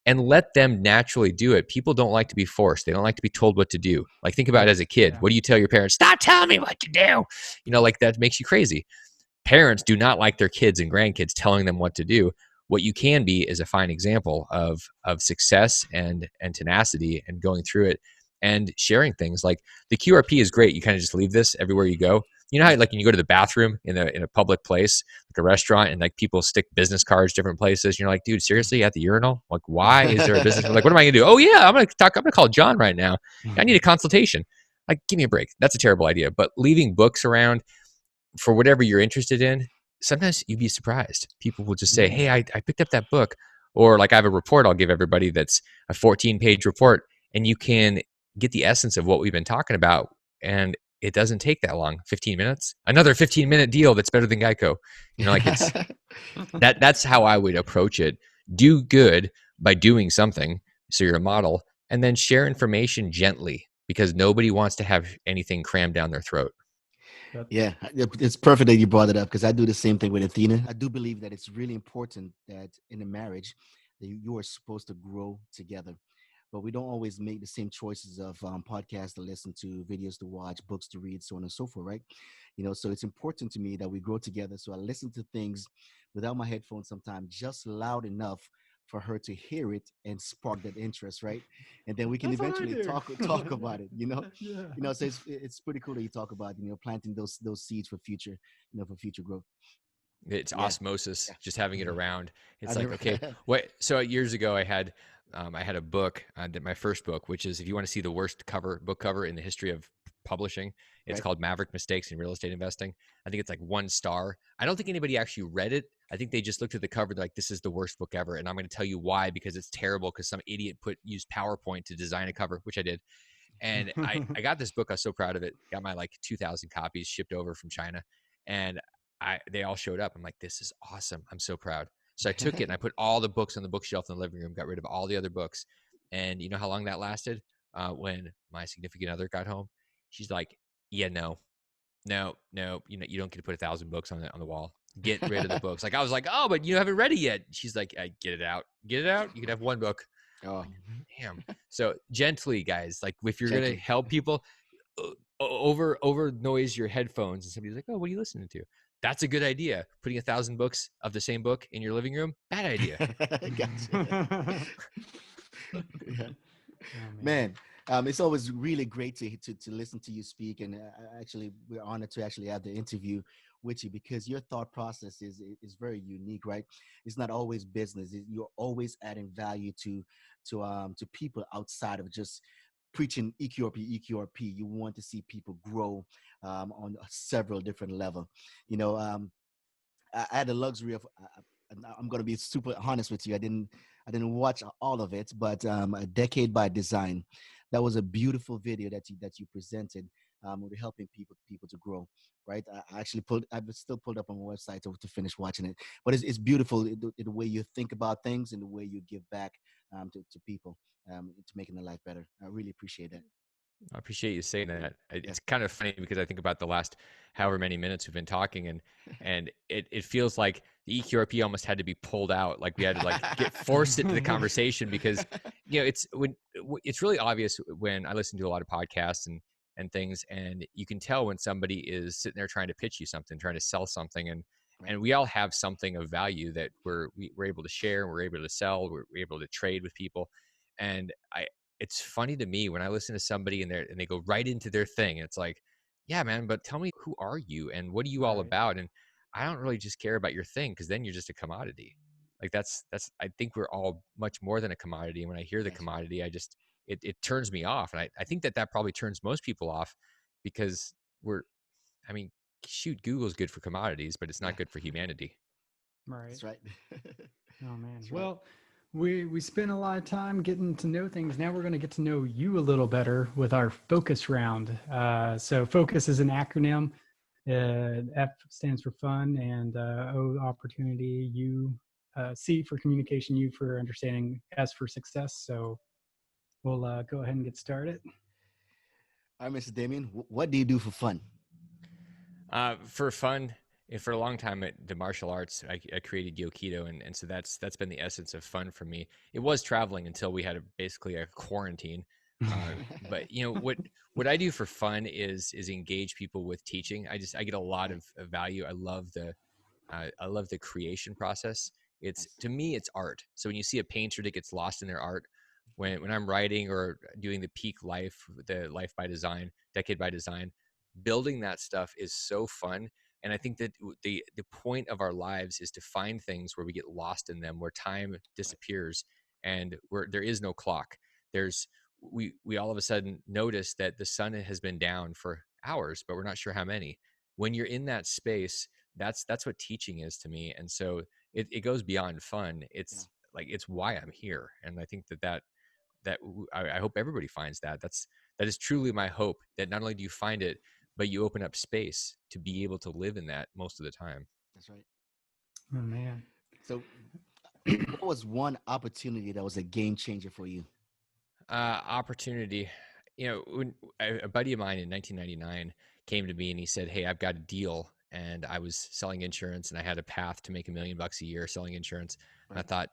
And let them naturally do it. People don't like to be forced. They don't like to be told what to do. Like, think about it as a kid. What do you tell your parents? Stop telling me what to do. Like, that makes you crazy. Parents do not like their kids and grandkids telling them what to do. What you can be is a fine example of success and tenacity and going through it and sharing things. Like, the QRP is great. You kind of just leave this everywhere you go. You know how, like, when you go to the bathroom in a public place, like a restaurant, and like people stick business cards different places, and you're like, dude, seriously, at the urinal? Like, why is there a business? Like, what am I gonna do? Oh yeah, I'm gonna call John right now. I need a consultation. Like, give me a break. That's a terrible idea. But leaving books around for whatever you're interested in, sometimes you'd be surprised. People will just say, hey, I picked up that book. Or like, I have a report I'll give everybody that's a 14-page report, and you can get the essence of what we've been talking about. And it doesn't take that long, 15 minutes. Another 15-minute deal that's better than Geico. Like, it's that's how I would approach it. Do good by doing something, so you're a model, and then share information gently, because nobody wants to have anything crammed down their throat. Yeah, it's perfect that you brought it up, because I do the same thing with Athena. I do believe that it's really important that in a marriage that you are supposed to grow together. But we don't always make the same choices of podcasts to listen to, videos to watch, books to read, so on and so forth, right? So it's important to me that we grow together. So I listen to things without my headphones sometimes, just loud enough for her to hear it and spark that interest, right? And then we can eventually talk about it, Yeah. So it's pretty cool that you talk about, planting those seeds for future, for future growth. It's osmosis, just having it around. It's like, never- okay, what? So years ago, I had a book, my first book, which is, if you want to see the worst book cover in the history of publishing, it's called Maverick Mistakes in Real Estate Investing. I think it's like 1 star. I don't think anybody actually read it. I think they just looked at the cover, like, this is the worst book ever. And I'm going to tell you why, because it's terrible, because some idiot used PowerPoint to design a cover, which I did. And I got this book. I was so proud of it. Got my like 2,000 copies shipped over from China. And they all showed up. I'm like, this is awesome. I'm so proud. So I took it and I put all the books on the bookshelf in the living room, got rid of all the other books. And you know how long that lasted? When my significant other got home, she's like, yeah, no, you don't get to put 1,000 books on the wall. Get rid of the books. Like, I was like, oh, but you haven't read it yet. She's like, get it out. You can have 1 book. Oh, damn. So gently, guys, like, if you're going to help people, over noise your headphones, and somebody's like, oh, what are you listening to? That's a good idea. Putting 1,000 books of the same book in your living room, bad idea. Gotcha. Yeah. Oh man. Man, it's always really great to listen to you speak, and actually, we're honored to actually have the interview with you because your thought process is very unique, right? It's not always business. You're always adding value to people outside of just preaching Eqrp. You want to see people grow on several different level. You know, I had the luxury of. I'm going to be super honest with you. I didn't watch all of it, but a decade by design. That was a beautiful video that you presented with helping people to grow. Right. I actually I've still pulled up on my website to finish watching it. But it's beautiful the way you think about things and the way you give back to people to making their life better. I really appreciate that. I appreciate you saying that. Yeah. It's kind of funny because I think about the last however many minutes we've been talking, and it feels like the EQRP almost had to be pulled out, like we had to like get forced into the conversation because it's really obvious when I listen to a lot of podcasts and things, and you can tell when somebody is sitting there trying to pitch you something, trying to sell something, Right. and we all have something of value that we're able to share, we're able to sell, we're able to trade with people, and it's funny to me when I listen to somebody and they go right into their thing. It's like, yeah, man, but tell me, who are you and what are you all Right. about? And I don't really just care about your thing because then you're just a commodity. Like that's I think we're all much more than a commodity. And when I hear the That's right. commodity, it turns me off. And I think that probably turns most people off because I mean, shoot, Google's good for commodities, but it's Yeah. not good for humanity. Right. That's right. Oh man. That's right. Well, we spent a lot of time getting to know things. Now we're going to get to know you a little better with our focus round. So focus is an acronym. F stands for fun, and O opportunity. U C for communication. U for understanding. S for success. So we'll go ahead and get started. All right, Mr. Damien, what do you do for fun? For fun, and for a long time at the martial arts, I created Yokido, and so that's been the essence of fun for me. It was traveling until we had basically a quarantine. But what I do for fun is engage people with teaching. I get a lot Right. of value. I love the creation process. It's Nice. to me, it's art. So when you see a painter that gets lost in their art, when I'm writing or doing the peak life, the life by design, decade by design, building that stuff is so fun. And I think that the point of our lives is to find things where we get lost in them, where time Right. disappears, and where there is no clock. There's we all of a sudden notice that the sun has been down for hours, but we're not sure how many. When you're in that space, that's what teaching is to me. And so it goes beyond fun. Yeah. It's like it's why I'm here. And I think I hope everybody finds that is truly my hope, that not only do you find it, but you open up space to be able to live in that most of the time. That's right. Oh man. So, what was one opportunity that was a game changer for you? Opportunity. When a buddy of mine in 1999 came to me and he said, "Hey, I've got a deal," and I was selling insurance, and I had a path to make $1 million a year selling insurance. And I Right. thought,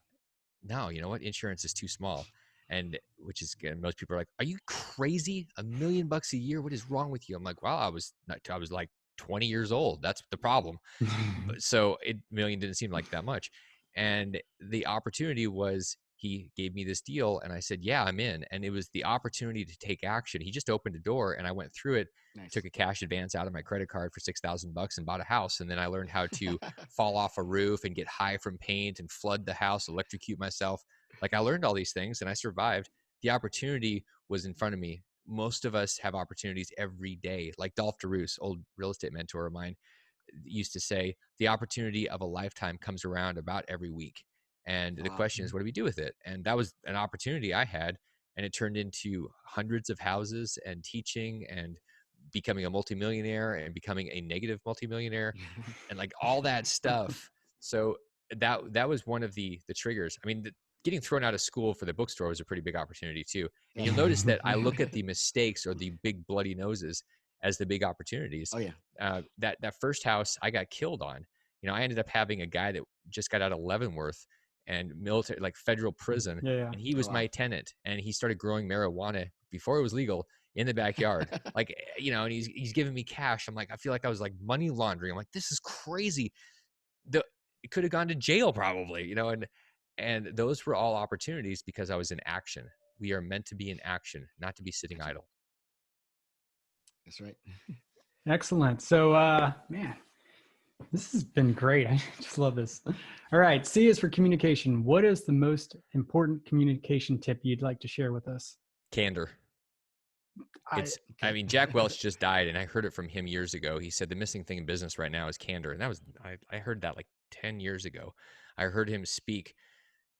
no, you know what? Insurance is too small. And which is good. Most people are like, "Are you crazy? $1 million a year? What is wrong with you?" I'm like, "Well, I was like 20 years old. That's the problem." But so it million didn't seem like that much. And the opportunity was he gave me this deal and I said, "Yeah, I'm in." And it was the opportunity to take action. He just opened a door and I went through it, took Nice. a cash advance out of my credit card for $6,000 and bought a house. And then I learned how to fall off a roof and get high from paint and flood the house, electrocute myself. Like I learned all these things and I survived. The opportunity was in front of me. Most of us have opportunities every day. Like Dolph DeRoos, old real estate mentor of mine, used to say, the opportunity of a lifetime comes around about every week. And the Wow. question is, what do we do with it? And that was an opportunity I had. And it turned into hundreds of houses and teaching and becoming a multimillionaire and becoming a negative multimillionaire and like all that stuff. So that was one of the triggers. I mean, getting thrown out of school for the bookstore was a pretty big opportunity too. And Yeah. you'll notice that I look at the mistakes or the big bloody noses as the big opportunities. Oh yeah. That first house I got killed on. I ended up having a guy that just got out of Leavenworth and military, like federal prison, Yeah. and he Oh was wow. my tenant, and he started growing marijuana before it was legal in the backyard. Like, and he's giving me cash. I'm like, I feel like I was like money laundering. I'm like, this is crazy. It could have gone to jail probably, and those were all opportunities because I was in action. We are meant to be in action, not to be sitting idle. That's right. Excellent. So, man, this has been great. I just love this. All right. C is for communication. What is the most important communication tip you'd like to share with us? Candor. I mean, Jack Welch just died, and I heard it from him years ago. He said the missing thing in business right now is candor, and I heard that like 10 years ago. I heard him speak.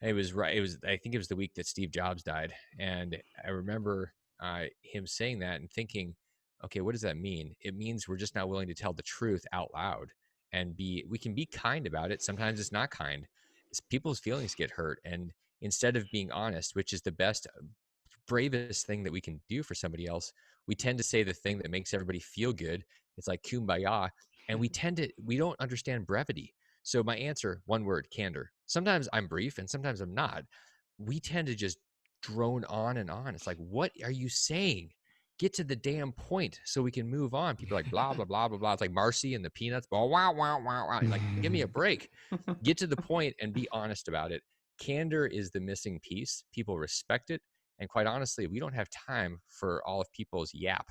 It was right. I think it was the week that Steve Jobs died, and I remember him saying that and thinking, okay, what does that mean? It means we're just not willing to tell the truth out loud, and we can be kind about it. Sometimes it's not kind. People's feelings get hurt, and instead of being honest, which is the best, bravest thing that we can do for somebody else, we tend to say the thing that makes everybody feel good. It's like kumbaya, and we don't understand brevity. So my answer, one word, candor. Sometimes I'm brief and sometimes I'm not. We tend to just drone on and on. It's like, what are you saying? Get to the damn point so we can move on. People are like, blah, blah, blah, blah, blah. It's like Marcy and the Peanuts. Wow, wow, wow, wow. Like, give me a break. Get to the point and be honest about it. Candor is the missing piece. People respect it. And quite honestly, we don't have time for all of people's yap.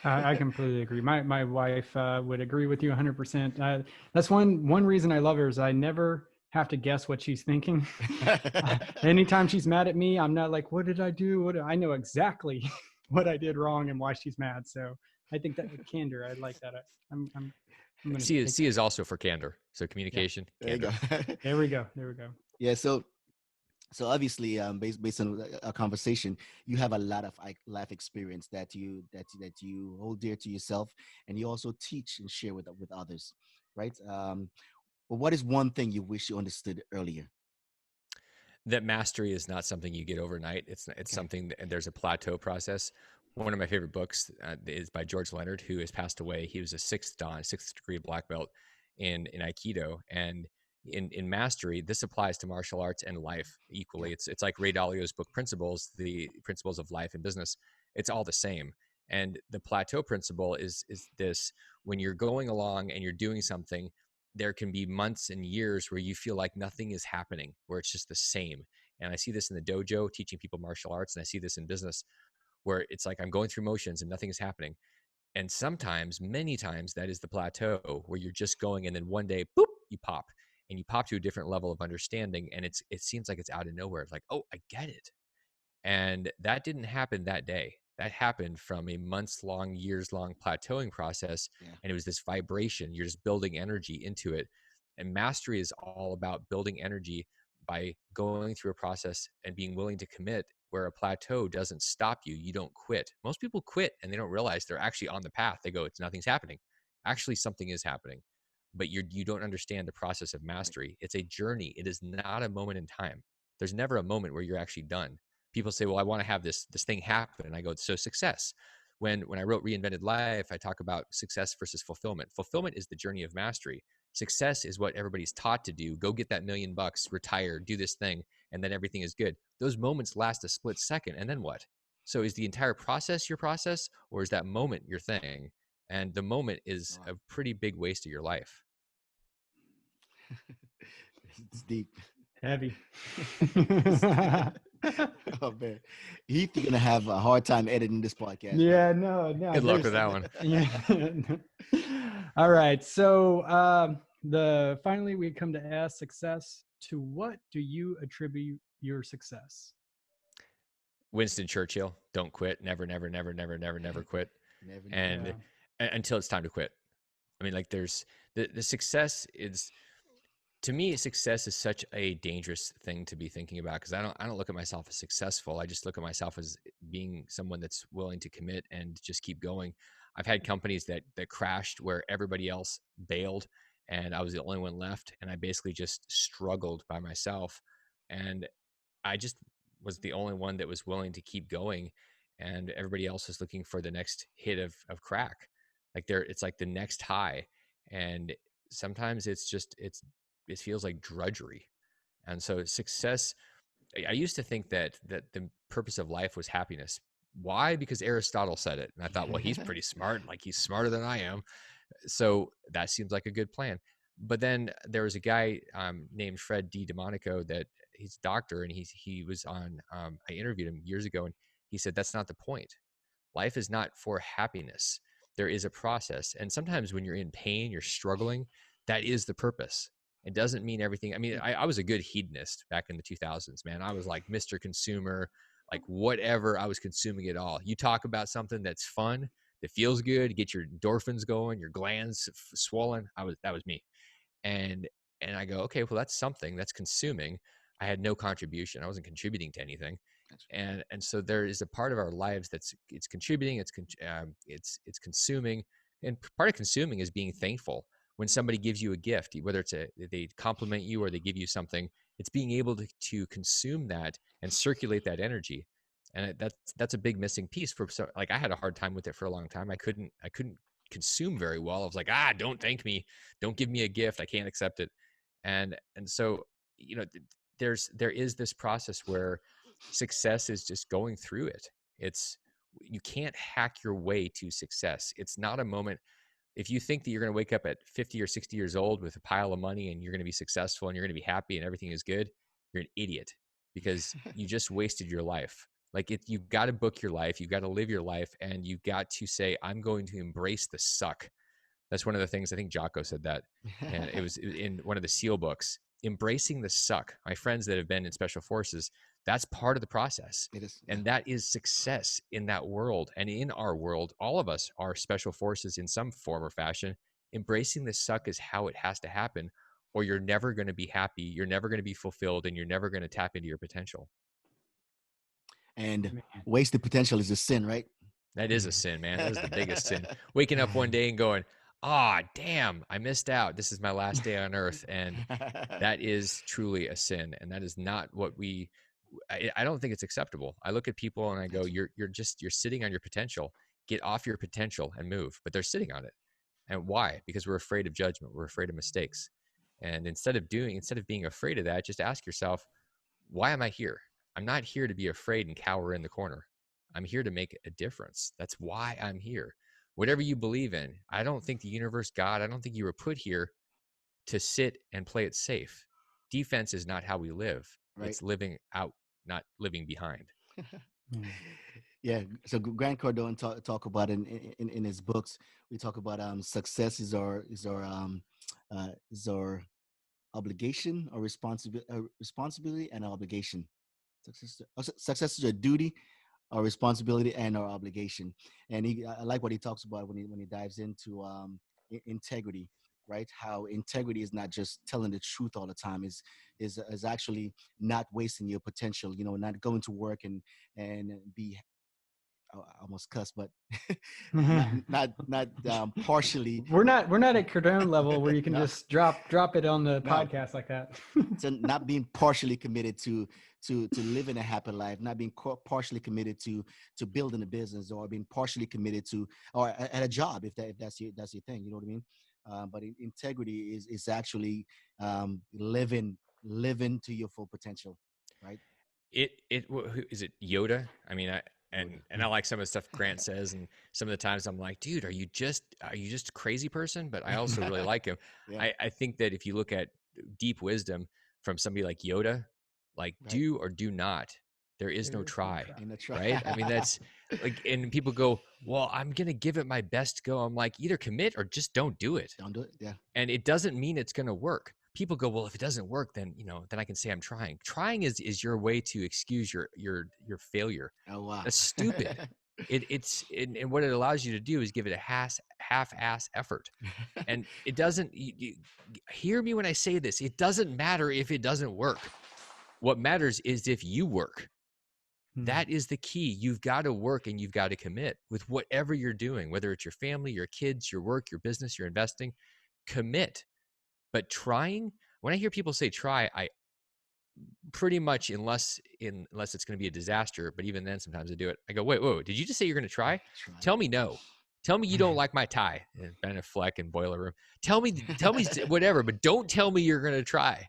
I completely agree. My wife would agree with you 100%. That's one reason I love her is I never have to guess what she's thinking. Anytime she's mad at me, I'm not like, what did I do? I know exactly what I did wrong and why she's mad. So I think that candor, I like that. I'm gonna C is also for candor. So communication, There candor. you go. There we go. Yeah. So obviously, based on a conversation, you have a lot of life experience that you hold dear to yourself, and you also teach and share with others, right? But what is one thing you wish you understood earlier? That mastery is not something you get overnight. It's something that there's a plateau process. One of my favorite books is by George Leonard, who has passed away. He was a sixth degree black belt in Aikido, and in mastery, this applies to martial arts and life equally. Yeah. It's like Ray Dalio's book Principles, the principles of life and business. It's all the same. And the plateau principle is this: when you're going along and you're doing something, there can be months and years where you feel like nothing is happening, where it's just the same. And I see this in the dojo teaching people martial arts, and I see this in business where it's like I'm going through motions and nothing is happening. And sometimes, many times, that is the plateau where you're just going, and then one day, boop, you pop, and you pop to a different level of understanding, and it seems like it's out of nowhere. It's like, oh, I get it. And that didn't happen that day. That happened from a months-long, years-long plateauing process. Yeah. And it was this vibration. You're just building energy into it. And mastery is all about building energy by going through a process and being willing to commit, where a plateau doesn't stop you. You don't quit. Most people quit and they don't realize they're actually on the path. They go, it's nothing's happening. Actually, something is happening. But you don't understand the process of mastery. It's a journey. It is not a moment in time. There's never a moment where you're actually done. People say, well, I want to have this thing happen. And I go, so success. When I wrote Reinvented Life, I talk about success versus fulfillment. Fulfillment is the journey of mastery. Success is what everybody's taught to do. Go get that $1 million, retire, do this thing, and then everything is good. Those moments last a split second, and then what? So is the entire process your process, or is that moment your thing? And the moment is a pretty big waste of your life. It's deep. Heavy. Oh man, Heath, you're gonna have a hard time editing this podcast. Yeah, no. Good luck with that one. Yeah. All right. So finally we come to S, success. To what do you attribute your success? Winston Churchill, don't quit. Never, never, never, never, never, never quit. Never. Until it's time to quit. I mean, like there's the success is, to me, success is such a dangerous thing to be thinking about, because I don't look at myself as successful. I just look at myself as being someone that's willing to commit and just keep going. I've had companies that crashed where everybody else bailed and I was the only one left, and I basically just struggled by myself, and I just was the only one that was willing to keep going, and everybody else was looking for the next hit of crack. Like it's like the next high, and sometimes it feels like drudgery. And so success, I used to think that the purpose of life was happiness. Why? Because Aristotle said it. And I thought, well, he's pretty smart. Like, he's smarter than I am. So that seems like a good plan. But then there was a guy named Fred D. DeMonico that he's a doctor, and he was on. I interviewed him years ago, and he said that's not the point. Life is not for happiness. There is a process, and sometimes when you're in pain, you're struggling. That is the purpose. It doesn't mean everything. I mean, I was a good hedonist back in the 2000s, man. I was like Mr. Consumer, like whatever. I was consuming it all. You talk about something that's fun, that feels good, get your endorphins going, your glands swollen. That was me. And I go, okay, well, that's something that's consuming. I had no contribution. I wasn't contributing to anything. And so there is a part of our lives it's contributing, it's consuming, and part of consuming is being thankful when somebody gives you a gift, whether they compliment you or they give you something. It's being able to consume that and circulate that energy, and that's a big missing piece for. So, like, I had a hard time with it for a long time. I couldn't consume very well. I was like, don't thank me, don't give me a gift, I can't accept it, and so there is this process where success is just going through it. You can't hack your way to success. It's not a moment. If you think that you're going to wake up at 50 or 60 years old with a pile of money and you're going to be successful and you're going to be happy and everything is good, you're an idiot, because you just wasted your life. Like, you've got to book your life, you've got to live your life, and you've got to say, I'm going to embrace the suck. That's one of the things, I think Jocko said that, and it was in one of the SEAL books. Embracing the suck. My friends that have been in special forces, that's part of the process. It is, and that is success in that world. And in our world, all of us are special forces in some form or fashion. Embracing the suck is how it has to happen, or you're never going to be happy, you're never going to be fulfilled, and you're never going to tap into your potential. And wasted potential is a sin, right? That is a sin, man. That is the biggest sin. Waking up one day and going, damn, I missed out. This is my last day on earth. And that is truly a sin. And that is not what I don't think it's acceptable. I look at people and I go, you're sitting on your potential. Get off your potential and move. But they're sitting on it. And why? Because we're afraid of judgment. We're afraid of mistakes. And instead of being afraid of that, just ask yourself, why am I here? I'm not here to be afraid and cower in the corner. I'm here to make a difference. That's why I'm here. Whatever you believe in, I don't think the universe, God, I don't think you were put here to sit and play it safe. Defense is not how we live. Right. It's living out, not living behind. Yeah. So Grant Cardone talk about in his books. We talk about success is our obligation or responsibility and obligation. Success is a duty, our responsibility, and our obligation. And I like what he talks about when he dives into integrity, right? How integrity is not just telling the truth all the time, is actually not wasting your potential. Not going to work and be, I almost cuss, but not partially. We're not at Cardone level where you can just drop it on the podcast like that. So not being partially committed to living a happy life, not being partially committed to building a business, or being partially committed to, or at a job, if that's your thing. You know what I mean? But integrity is actually living to your full potential, right? Is it Yoda? I mean, and I like some of the stuff Grant says, and some of the times I'm like, dude, are you just a crazy person? But I also really like him. Yeah. I think that if you look at deep wisdom from somebody like Yoda, like, right, do or do not. There is no try, right? I mean, that's like, and people go, well, I'm going to give it my best go. I'm like, either commit or just don't do it. Don't do it. Yeah. And it doesn't mean it's going to work. People go, well, if it doesn't work, then, then I can say I'm trying. Trying is your way to excuse your failure. Oh, wow. That's stupid. And what it allows you to do is give it a half-ass effort. And it doesn't, hear me when I say this, it doesn't matter if it doesn't work. What matters is if you work. That is the key. You've got to work and you've got to commit with whatever you're doing, whether it's your family, your kids, your work, your business, your investing. Commit. But trying, when I hear people say try, I pretty much, unless it's going to be a disaster, but even then sometimes I do it. I go, wait, whoa, did you just say you're going to try? Tell me no. Tell me you don't like my tie. Ben Fleck in Boiler Room. Tell me whatever, but don't tell me you're going to try.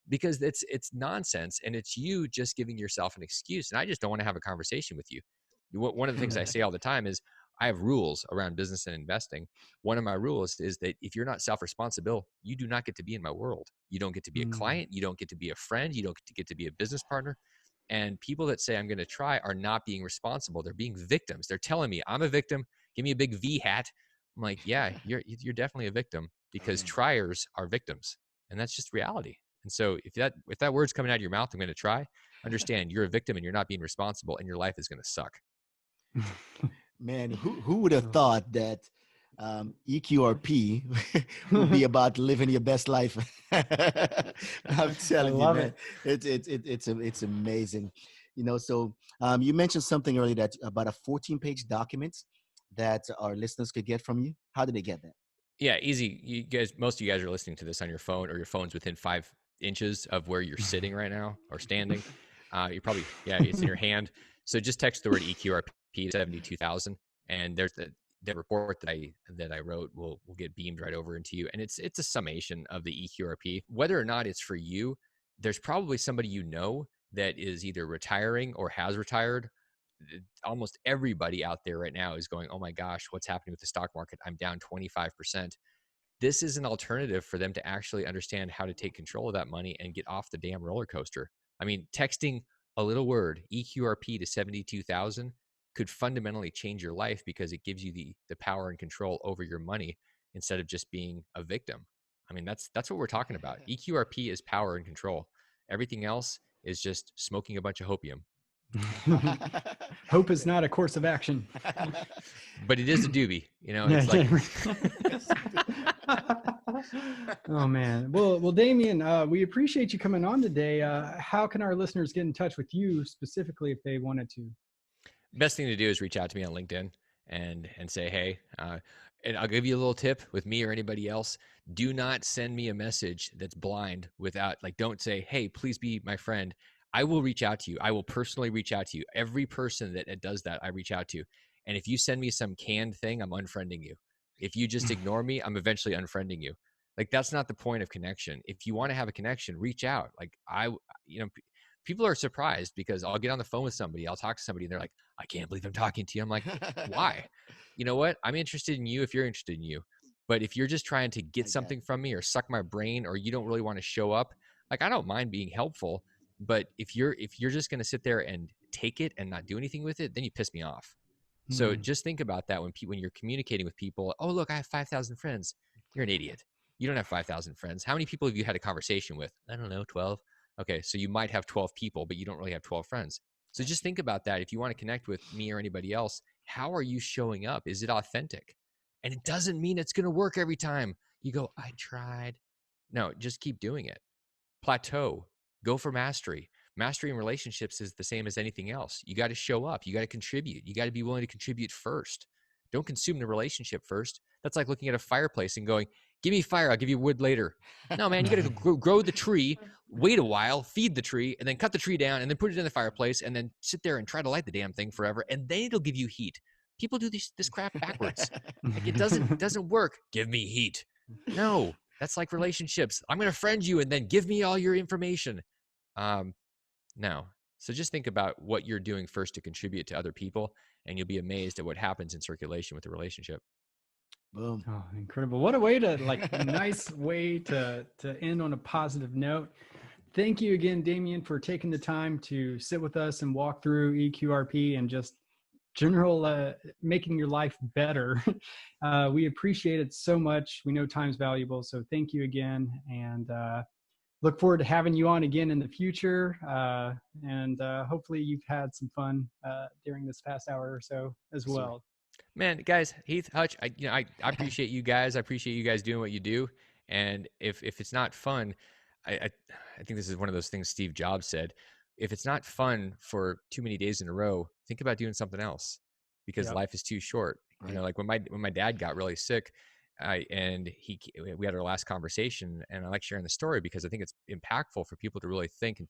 Because it's nonsense, and it's you just giving yourself an excuse. And I just don't want to have a conversation with you. One of the things I say all the time is, I have rules around business and investing. One of my rules is that if you're not self-responsible, you do not get to be in my world. You don't get to be a client. You don't get to be a friend. You don't get to be a business partner. And people that say I'm going to try are not being responsible. They're being victims. They're telling me I'm a victim. Give me a big V hat. I'm like, yeah, you're definitely a victim, because triers are victims, and that's just reality. And so if that word's coming out of your mouth, I'm going to try. Understand, you're a victim and you're not being responsible, and your life is going to suck. Man, who would have thought that Eqrp would be about living your best life? I'm telling you, man, it's amazing. You know, so you mentioned something earlier that about a 14-page document that our listeners could get from you. How did they get that? Yeah, easy. You guys, most of you guys are listening to this on your phone, or your phone's within 5 inches of where you're sitting right now or standing. You're probably, it's in your hand. So just text the word EQRP to 72,000, and there's the report that I wrote will get beamed right over into you. And it's a summation of the EQRP. Whether or not it's for you, there's probably somebody you know that is either retiring or has retired. Almost everybody out there right now is going, oh my gosh, what's happening with the stock market? I'm down 25%. This is an alternative for them to actually understand how to take control of that money and get off the damn roller coaster. I mean, texting a little word, EQRP, to 72,000 could fundamentally change your life, because it gives you the power and control over your money instead of just being a victim. I mean, that's what we're talking about. EQRP is power and control. Everything else is just smoking a bunch of hopium. Hope is not a course of action, but it is a doobie. You know, it's like. Oh man. Well, Damien, we appreciate you coming on today. How can our listeners get in touch with you specifically if they wanted to? Best thing to do is reach out to me on LinkedIn and say, hey, and I'll give you a little tip with me or anybody else. Do not send me a message that's blind without, like, don't say, hey, please be my friend. I will reach out to you. I will personally reach out to you. Every person that does that, I reach out to. And if you send me some canned thing, I'm unfriending you. If you just ignore me, I'm eventually unfriending you. Like, that's not the point of connection. If you want to have a connection, reach out. Like, people are surprised because I'll get on the phone with somebody, I'll talk to somebody, and they're like, I can't believe I'm talking to you. I'm like, why? You know what? I'm interested in you if you're interested in you. But if you're just trying to get something from me or suck my brain, or you don't really want to show up, like, I don't mind being helpful. But if you're just going to sit there and take it and not do anything with it, then you piss me off. So just think about that when you're communicating with people. Oh, look, I have 5,000 friends. You're an idiot. You don't have 5,000 friends. How many people have you had a conversation with? I don't know, 12. Okay, so you might have 12 people, but you don't really have 12 friends. So just think about that. If you want to connect with me or anybody else, how are you showing up? Is it authentic? And it doesn't mean it's going to work every time. You go, I tried. No, just keep doing it. Plateau. Go for mastery. Mastery in relationships is the same as anything else. You got to show up. You got to contribute. You got to be willing to contribute first. Don't consume the relationship first. That's like looking at a fireplace and going, give me fire, I'll give you wood later. No, man, you got to grow the tree, wait a while, feed the tree, and then cut the tree down, and then put it in the fireplace, and then sit there and try to light the damn thing forever, and then it'll give you heat. People do this crap backwards. Like, it doesn't work. Give me heat. No, that's like relationships. I'm going to friend you and then give me all your information. No. So just think about what you're doing first to contribute to other people, and you'll be amazed at what happens in circulation with the relationship. Boom. Oh, incredible. What a way to, nice way to end on a positive note. Thank you again, Damien, for taking the time to sit with us and walk through Eqrp and just general making your life better. We appreciate it so much. We know time's valuable, so thank you again, and look forward to having you on again in the future. And hopefully you've had some fun during this past hour or so as well. Man, guys, Heath, Hutch, I appreciate you guys. I appreciate you guys doing what you do. And if it's not fun, I think this is one of those things Steve Jobs said. If it's not fun for too many days in a row, think about doing something else, because life is too short. Right. You know, like when my dad got really sick, we had our last conversation, and I like sharing the story because I think it's impactful for people to really think and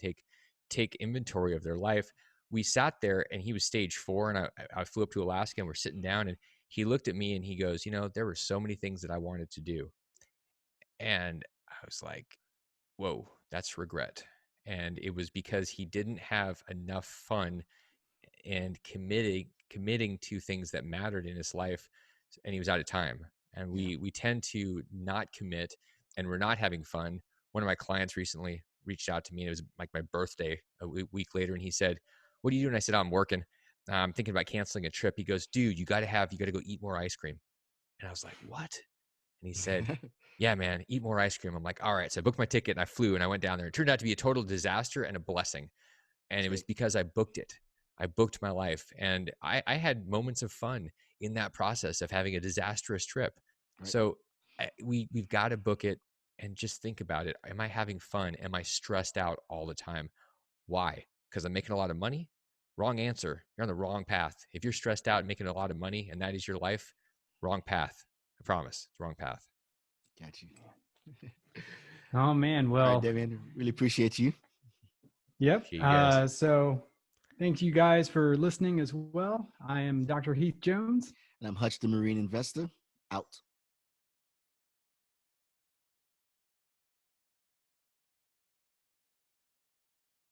take inventory of their life. We sat there, and he was stage 4, and I flew up to Alaska, and we're sitting down, and he looked at me and he goes, there were so many things that I wanted to do. And I was like, whoa, that's regret. And it was because he didn't have enough fun and committing to things that mattered in his life, and he was out of time. And we tend to not commit, and we're not having fun. One of my clients recently reached out to me, and it was like my birthday a week later, and he said, "What are you doing?" I said, "I'm working. I'm thinking about canceling a trip." He goes, "Dude, you got to go eat more ice cream." And I was like, "What?" And he said, "Yeah, man, eat more ice cream." I'm like, "All right." So I booked my ticket and I flew and I went down there. It turned out to be a total disaster and a blessing. And it was because I booked it. I booked my life. And I had moments of fun in that process of having a disastrous trip. Right. So we've got to book it and just think about it. Am I having fun? Am I stressed out all the time? Why? Because I'm making a lot of money? Wrong answer. You're on the wrong path. If you're stressed out and making a lot of money and that is your life, wrong path. I promise. It's wrong path. Got you. Oh man, All right, well, Damian, really appreciate you. yep. Appreciate you guys. So thank you guys for listening as well. I am Dr. Heath Jones. And I'm Hutch, the Marine Investor, out.